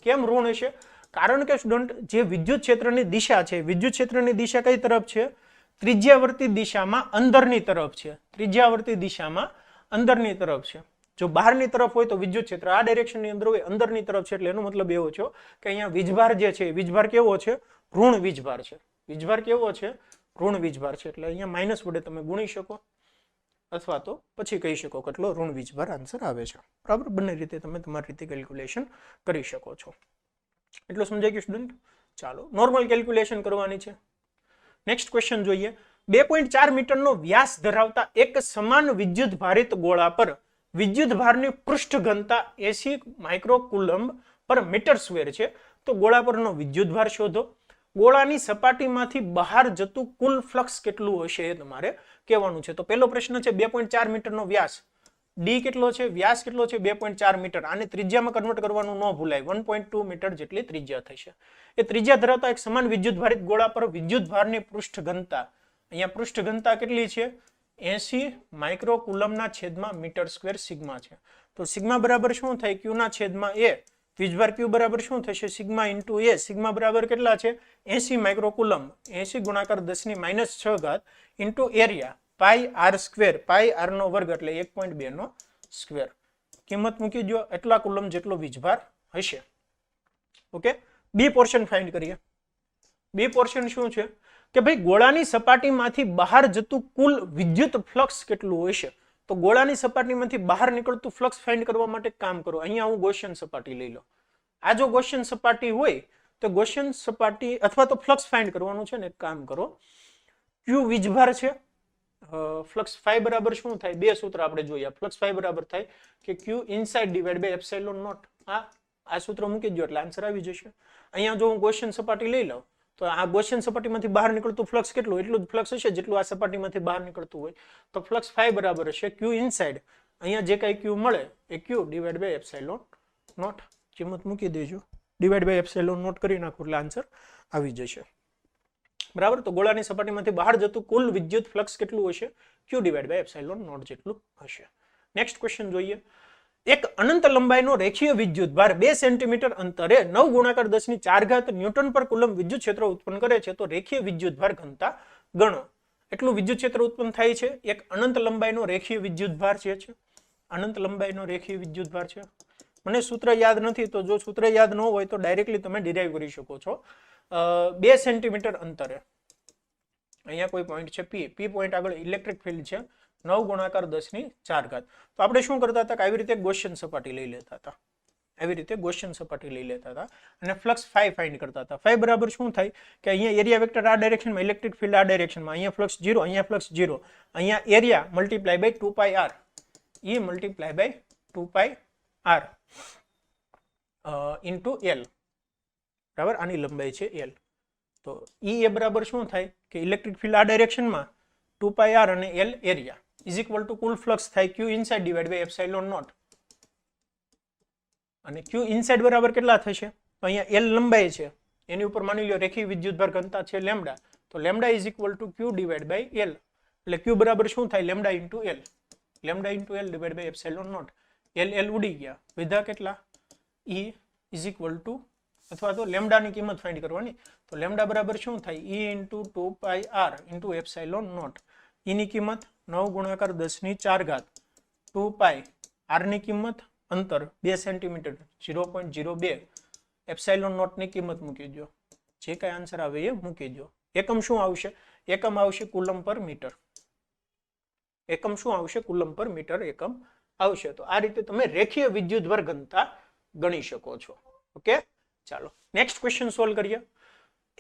કેમ ઋણ હશે કારણ કે સ્ટુડન્ટ જે વિદ્યુત ક્ષેત્રની દિશા છે વિદ્યુત ક્ષેત્રની દિશા કઈ તરફ છે ત્રિજ્યાવર્તી દિશામાં અંદરની તરફ છે ત્રિજ્યાવર્તી દિશામાં અંદરની તરફ છે જો બહારની તરફ હોય તો વિદ્યુત ક્ષેત્ર આ ડાયરેક્શનની અંદર હોય અંદરની તરફ છે એટલે એનો મતલબ એવો છે કે અહીંયા વીજભાર જે છે વીજભાર કેવો છે ઋણ વીજભાર છે વીજભાર કેવો છે ઋણ વીજભાર છે એટલે અહીંયા માઇનસ વડે તમે ગુણી શકો અથવા તો પછી કહી શકો કેટલો ઋણ વીજભાર આન્સર આવે છે બરાબર બંને રીતે તમે તમારી રીતે કેલ્ક્યુલેશન કરી શકો છો એટલું સમજાય ગયું સ્ટુડન્ટ ચાલો નોર્મલ કેલ્ક્યુલેશન કરવાની છે નેક્સ્ટ ક્વેશ્ચન જોઈએ 2.4 મીટરનો વ્યાસ ધરાવતા એક સમાન વિદ્યુત ભારિત ગોળા પર વિદ્યુત ભારની પૃષ્ઠ ઘનતા 80 માઇક્રોકુલમ્બ પર મીટર સ્ક્વેર છે તો ગોળા પરનો વિદ્યુત ભાર શોધો ગોળાની સપાટીમાંથી બહાર જતું કુલ ફ્લક્સ કેટલું હશે એ તમારે કહેવાનું છે તો પહેલો પ્રશ્ન છે 2.4 મીટરનો વ્યાસ ડી કેટલો છે વ્યાસ કેટલો છે 2.4 મીટર આને ત્રિજ્યામાં કન્વર્ટ કરવાનું ન ભૂલાય 1.2 મીટર જેટલી ત્રિજ્યા થશે એ ત્રિજ્યા ધરાવતા એક સમાન વિદ્યુત ભારિત ગોળા પર વિદ્યુત ભારની પૃષ્ઠ ઘનતા અહીંયા પૃષ્ઠ ઘનતા કેટલી છે 80 માઇક્રોકુલમના છેદમાં મીટર સ્ક્વેર સિગ્મા છે તો સિગ્મા બરાબર શું થાય q ના છેદમાં a વીજભાર q બરાબર શું થશે સિગ્મા ઇન્ટુ a સિગ્મા બરાબર કેટલા છે 80 માઇક્રોકુલમ 80 ગુણાકાર 10⁻⁶ ઇન્ટુ એરિયા પાઈ r સ્ક્વેર પાઈ r નો વર્ગ એટલે 1.2 નો સ્ક્વેર કિંમત મૂકી દો એટલા કુલમ જેટલો વીજભાર હશે ઓકે બી પોર્શન ફાઇન્ડ કરીએ બી પોર્શન શું છે કે ભાઈ ગોળાની સપાટીમાંથી બહાર જતું કુલ વિદ્યુત ફ્લક્સ કેટલું હશે તો ગોળાની સપાટીમાંથી બહાર નીકળતું ફ્લક્સ ફાઇન્ડ કરવા માટે કામ કરો અહીંયા હું ગૌસિયન સપાટી લઈ લો આ જો ગૌસિયન સપાટી હોય તો ગૌસિયન સપાટી અથવા તો ફ્લક્સ ફાઇન્ડ કરવાનું છે ને એક કામ કરો q વીજભાર છે ફ્લક્સ ફાઈ બરાબર શું થાય બે સૂત્ર આપણે જોઈએ ફ્લક્સ ફાઈ બરાબર થાય કે q inside divide by epsilon naught આ સૂત્ર મૂકી દો એટલે આન્સર આવી જશે અહીંયા જો હું ગૌસિયન સપાટી લઈ લઉં તો આ ગૌસિયન સપાટીમાંથી બહાર નીકળતું ફ્લક્સ કેટલું એટલું જ ફ્લક્સ હશે જેટલું આ સપાટીમાંથી બહાર નીકળતું હોય તો ફ્લક્સ ફાઈ બરાબર હશે q ઇનસાઇડ અહીંયા જે કાંઈ q મળે એ q divide by epsilon naught કિંમત મૂકી દેજો ડિવાઇડ બાય એપ્સિલોન નોટ કરી નાખો એટલે આન્સર આવી જશે બરાબર તો ગોળાની સપાટીમાંથી બહાર જતું કુલ વિદ્યુત ફ્લક્સ કેટલું હશે q divide by epsilon naught જેટલું હશે નેક્સ્ટ ક્વેશ્ચન જોઈએ એક અનંત લંબાઈનો રેખીય વિદ્યુતભાર 2 સેન્ટીમીટર અંતરે 9 ગુણાકાર 10 ની 4 ઘાત ન્યૂટન પર કુલમ વિદ્યુત ક્ષેત્ર ઉત્પન્ન કરે છે તો રેખીય વિદ્યુતભાર ઘનતા ગણો. એટલું વિદ્યુત ક્ષેત્ર ઉત્પન્ન થાય છે. એક અનંત લંબાઈનો રેખીય વિદ્યુતભાર છે અનંત લંબાઈનો રેખીય વિદ્યુતભાર છે. મને સૂત્ર યાદ નથી, તો જો સૂત્ર યાદ ન હોય તો ડાયરેક્ટલી તમે ડિરાઈવ કરી શકો છો. 2 સેન્ટીમીટર અંતરે અહીંયા કોઈ પોઈન્ટ છે પી પોઈન્ટ આગળ ઇલેક્ટ્રિક ફિલ્ડ છે 9 ગુણાકાર 10 ની 4 ઘાત. તો આપણે શું કરતા હતા કે આવી રીતે ગૌસિયન સપાટી લઈ લેતા હતા, આવી રીતે ગૌસિયન સપાટી લઈ લેતા હતા અને ફ્લક્સ ફાઈ ફાઇન્ડ કરતા હતા. ફાઈ બરાબર શું થાય કે અહીંયા એરિયા વેક્ટર આ ડાયરેક્શનમાં, ઇલેક્ટ્રિક ફિલ્ડ આ ડાયરેક્શનમાં, અહીંયા ફ્લક્સ 0, અહીંયા ફ્લક્સ 0, અહીંયા area multiply by 2 pi R, એ multiply by 2 pi R into L, બરાબર, આની લંબાઈ છે એલ. તો એ બરાબર શું થાય કે ઇલેક્ટ્રિક ફિલ્ડ આ ડાયરેક્શનમાં 2 પાઈ આર અને L area is equal to કુલ ફ્લક્સ થાય Q inside divide by epsilon naught. અને ક્યુ ઇનસાઇડ બરાબર કેટલા થશે? તો અહીંયા એલ લંબાઈ છે, એની ઉપર માની લો રેખીય વિદ્યુતભાર ઘનતા છે લેમ્ડા, તો lambda is equal to Q divide by L. એટલે ક્યુ બરાબર શું થાય? Lambda into L, lambda into L divide by epsilon naught. L ઉડી ગયા, વિધા કેટલા? ઈ ઇઝ ઇક્વલ ટુ, અથવા તો લેમ્ડાની કિંમત ફાઇન્ડ કરવાની, તો લેમ્ડા બરાબર શું થાય? E into 2 pi R into epsilon naught. ઈની કિંમત 9 ગુણાકાર 10 ની 4 ઘાત 2 પાઈ, આરની કિંમત અંતર 2 સેન્ટીમીટર 0.02, એપ્સિલોન નોટ ની કિંમત મૂકી દો, જે કઈ આન્સર આવે એ મૂકી દો. એકમ શું આવશે? એકમ આવશે કુલમ પર મીટર. એકમ શું આવશે? કુલમ પર મીટર એકમ આવશે. તો આ રીતે તમે રેખીય વિદ્યુતભાર ઘનતા ગણી શકો છો. ઓકે, ચાલો નેક્સ્ટ ક્વેશ્ચન સોલ્વ કરીએ.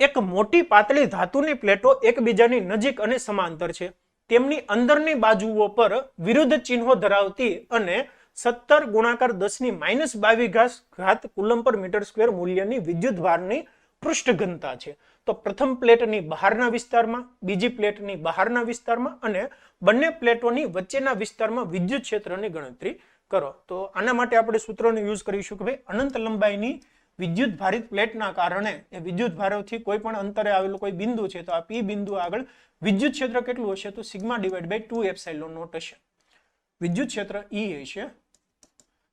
એક મોટી પાતળી ધાતુની પ્લેટો એકબીજાની નજીક અને સમાંતર છે. તેમની અંદરની બાજુઓ પર વિરુદ્ધ ચિહ્નો ધરાવતી અને 17 ગુણાકાર 10 ની -22 ઘાત કુલમ પર મીટર સ્ક્વેર મૂલ્યની વિદ્યુતભારની પૃષ્ઠ ઘનતા છે. તો પ્રથમ પ્લેટની બહારના વિસ્તારમાં, બીજી પ્લેટની બહારના વિસ્તારમાં અને બંને પ્લેટોની વચ્ચેના વિસ્તારમાં વિદ્યુત ક્ષેત્રની ગણતરી કરો. તો આના માટે આપણે સૂત્રનો યુઝ કરીશું કે ભાઈ અનંત લંબાઈની વિદ્યુત ભારિત પ્લેટના કારણે એ વિદ્યુત ભારોથી કોઈ પણ અંતરે આવેલું કોઈ બિંદુ છે, તો આ પી બિંદુ આગળ વિદ્યુત ક્ષેત્ર કેટલું હશે? તો sigma divide by 2 epsilon naught હશે. વિદ્યુત ક્ષેત્ર ઈ હશે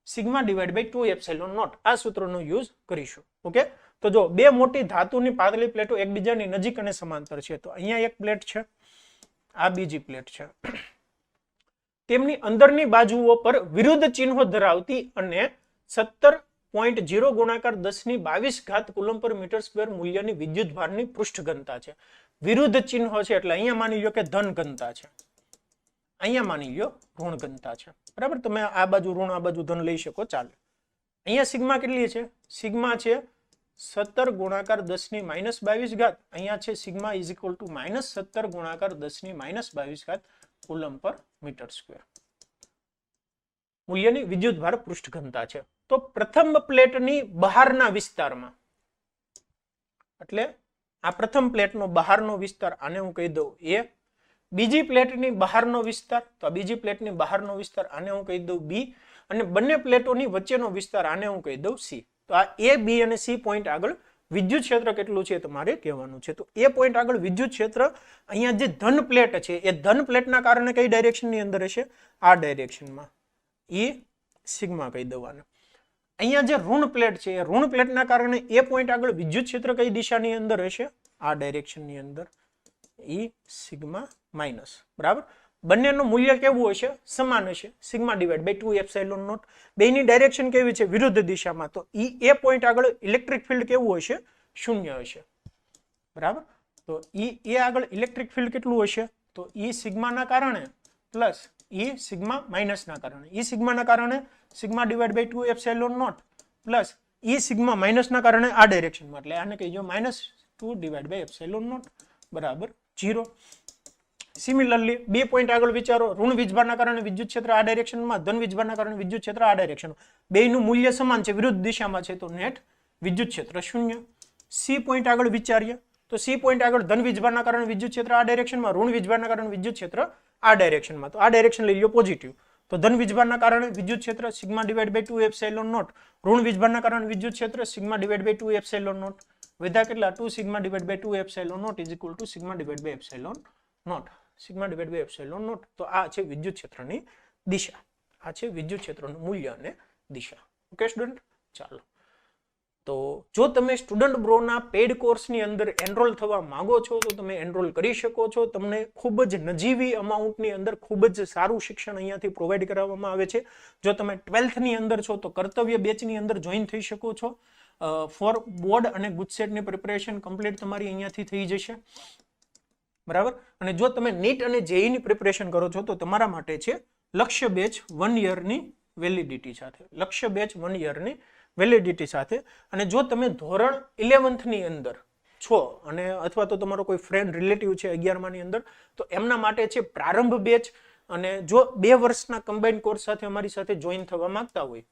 sigma divide by 2 epsilon naught. આ સૂત્રનો યુઝ કરીશું. ઓકે, તો જો બે મોટી ધાતુની પાતળી પ્લેટો એકબીજાની નજીક અને સમાંતર છે. તો અહીંયા એક પ્લેટ છે, આ બીજી પ્લેટ છે. તેમની અંદરની બાજુઓ પર વિરુદ્ધ ચિહ્નો ધરાવતી અને 17.0 ગુણાકાર 10 ની 22 ઘાત કુલમ પર મીટર સ્ક્વેર મૂલ્યની વિદ્યુત ભારની પૃષ્ઠ ઘનતા છે. વિરુદ્ધ ચિહ્નો છે એટલે અહીંયા માની લો કે ધન ઘનતા છે, અહીંયા માની લો ઋણ ઘનતા છે. બરાબર, તમે આ બાજુ ઋણ આ બાજુ ધન લઈ શકો, ચાલે. અહીંયા સિગ્મા કેટલી છે? સિગ્મા છે 17 ગુણાકાર 10 ની -22 ઘાત. અહીંયા છે સિગ્મા ઇઝ ઇક્વલ ટુ -17 ગુણાકાર 10 ની -22 ઘાત કુલમ પર મીટર સ્ક્વેર મૂલ્યની વિદ્યુતભાર પૃષ્ઠ ઘનતા છે. તો પ્રથમ પ્લેટની બહારના વિસ્તારમાં, એટલે આ પ્રથમ પ્લેટનો બહારનો વિસ્તાર, આને હું કહી દઉં એ. બીજી પ્લેટની બહારનો વિસ્તાર, તો આ બીજી પ્લેટની બહારનો વિસ્તાર, આને હું કહી દઉં બી. અને બંને પ્લેટોની વચ્ચેનો વિસ્તાર, આને હું કહી દઉં સી. તો આ એ, બી અને સી પોઈન્ટ આગળ વિદ્યુત ક્ષેત્ર કેટલું છે તમારે કહેવાનું છે. તો એ પોઈન્ટ આગળ વિદ્યુત ક્ષેત્ર, અહીંયા જે ધન પ્લેટ છે એ ધન પ્લેટના કારણે કઈ ડાયરેક્શનની અંદર હશે? આ ડાયરેક્શનમાં. એ સિગ્મા કહી દેવાનું. અહીંયા જે ઋણ પ્લેટ છે એ ઋણ પ્લેટના કારણે એ પોઈન્ટ આગળ વિદ્યુત ક્ષેત્ર કઈ દિશાની અંદર હશે? આ ડાયરેક્શનની અંદર. E sigma minus. બરાબર, બંનેનું મૂલ્ય કેવું હશે? સમાન હશે, sigma divide by 2 epsilon naught. બેની ડાયરેક્શન કેવી છે? વિરુદ્ધ દિશામાં. તો ઈ એ પોઈન્ટ આગળ ઇલેક્ટ્રિક ફિલ્ડ કેવું હશે? શૂન્ય હશે. બરાબર, તો ઈ એ આગળ ઇલેક્ટ્રિક ફિલ્ડ કેટલું હશે? તો ઈ સિગ્માના કારણે પ્લસ ઈ સિગ્મા માઇનસના કારણે. ઈ સિગ્માના કારણે sigma divide by 2 epsilon naught plus E sigma માઇનસના કારણે આ ડાયરેક્શનમાં, એટલે આને કહીજો -2 ડિવાઇડ બાય એપ્સિલોન નોટ બરાબર 0. સિમિલરલી બે પોઈન્ટ આગળ વિચારો. ઋણ વીજભારના કારણે વિદ્યુત ક્ષેત્ર આ ડાયરેક્શનમાં, ધન વીજભારના કારણે વિદ્યુત ક્ષેત્ર આ ડાયરેક્શનમાં. બેયનું મૂલ્ય સમાન છે, વિરુદ્ધ દિશામાં છે, તો નેટ વિદ્યુત ક્ષેત્ર 0. સી પોઈન્ટ આગળ વિચારીએ તો સી પોઈન્ટ આગળ ધન વીજભારના કારણે વિદ્યુત ક્ષેત્ર આ ડાયરેક્શનમાં, ઋણ વીજભારના કારણે વિદ્યુત ક્ષેત્ર આ ડાયરેક્શનમાં. તો આ ડાયરેક્શન લઈ લો પોઝિટિવ. તો ધન વીજભારના કારણે વિદ્યુત ક્ષેત્ર sigma divide by 2 epsilon naught. ઋણ વીજભારના કારણે વિદ્યુત ક્ષેત્ર sigma divide by 2 epsilon naught. વધ્યા કેટલા? 2 sigma divide by 2 epsilon naught is equal to sigma divide by epsilon naught. Sigma divide by epsilon naught. તો આ છે વિદ્યુત ક્ષેત્રની દિશા. આ છે વિદ્યુત ક્ષેત્રનું મૂલ્ય અને દિશા. ઓકે સ્ટુડન્ટ, ચાલો. તો જો તમે સ્ટુડન્ટ બ્રોના પેડ કોર્સની અંદર એનરોલ થવા માંગો છો તો તમે એનરોલ કરી શકો છો. તમને ખૂબ જ નજીવી અમાઉન્ટની અંદર ખૂબ જ સારું શિક્ષણ અહીંયાથી પ્રોવાઈડ કરવામાં આવે છે. જો તમે 12thની અંદર છો તો કર્તવ્ય બેચની અંદર જોઈન થઈ શકો છો. ફોર બોર્ડ અને ગુજસેટની પ્રિપેરેશન કમ્પ્લીટ તમારી અહીંયાથી થઈ જશે, બરાબર. અને જો તમે નીટ અને જેઈની પ્રિપેરેશન કરો છો તો તમારા માટે છે લક્ષ્ય બેચ 1 યરની વેલિડિટી સાથે. લક્ષ્ય બેચ 1 યરની વેલિડિટી સાથે. અને જો તમે ધોરણ 11thની અંદર છો અને અથવા તો તમારો કોઈ ફ્રેન્ડ રિલેટિવ છે 11માની અંદર, તો એમના માટે છે પ્રારંભ બેચ. અને જો 2 વર્ષના કમ્બાઇન્ડ કોર્સ સાથે અમારી સાથે જોઈન થવા માંગતા હોય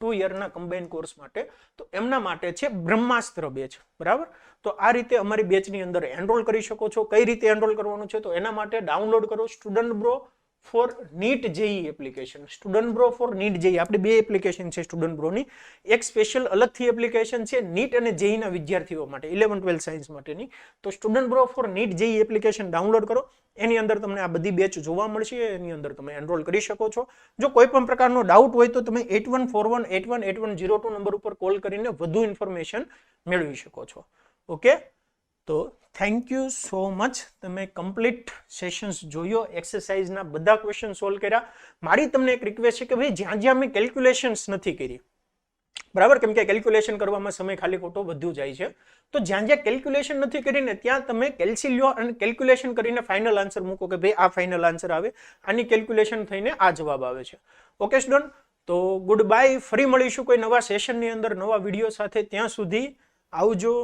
2 યરના કમ્બાઇન્ડ કોર્સ માટે, તો એમના માટે છે બ્રહ્માસ્ત્ર બેચ, બરાબર. તો આ રીતે અમારી બેચની અંદર એનરોલ કરી શકો છો. કઈ રીતે એનરોલ કરવાનું છે તો એના માટે ડાઉનલોડ કરો student bro for NEET JEE application. Student bro for NEET JEE, આપણે 2 એપ્લિકેશન છે સ્ટુડન્ટ બ્રોની. એક સ્પેશિયલ અલગથી એપ્લિકેશન છે નીટ અને જેઈના વિદ્યાર્થીઓ માટે, 11-12 સાયન્સ માટેની. તો student bro for NEET JEE application download કરો. એની અંદર તમને આ બધી બેચ જોવા મળશે. એની અંદર તમે એનરોલ કરી શકો છો. જો કોઈ પણ પ્રકારનો ડાઉટ હોય તો તમે 8141818102 નંબર ઉપર કોલ કરીને વધુ ઇન્ફોર્મેશન મેળવી શકો છો. ઓકે, તો થેન્ક યુ સો મચ. તમે કમ્પ્લીટ સેશન્સ જોયો, એક્સરસાઇઝના બધા ક્વેશ્ચન સોલ્વ કર્યા. મારી તમને એક રિક્વેસ્ટ છે કે ભાઈ જ્યાં જ્યાં મેં કેલ્ક્યુલેશન્સ નથી કરી, બરાબર, કેમ કે કેલ્ક્યુલેશન કરવામાં સમય ખાલી ખોટો વધુ જાય છે, તો જ્યાં જ્યાં કેલ્ક્યુલેશન નથી કરીને ત્યાં તમે કેલ્સી લ્યો અને કેલ્ક્યુલેશન કરીને ફાઇનલ આન્સર મૂકો કે ભાઈ આ ફાઇનલ આન્સર આવે, આની કેલ્ક્યુલેશન થઈને આ જવાબ આવે છે. ઓકે સ્ટુડન્ટ, તો ગુડ બાય. ફરી મળીશું કોઈ નવા સેશનની અંદર નવા વિડીયો સાથે. ત્યાં સુધી આવજો.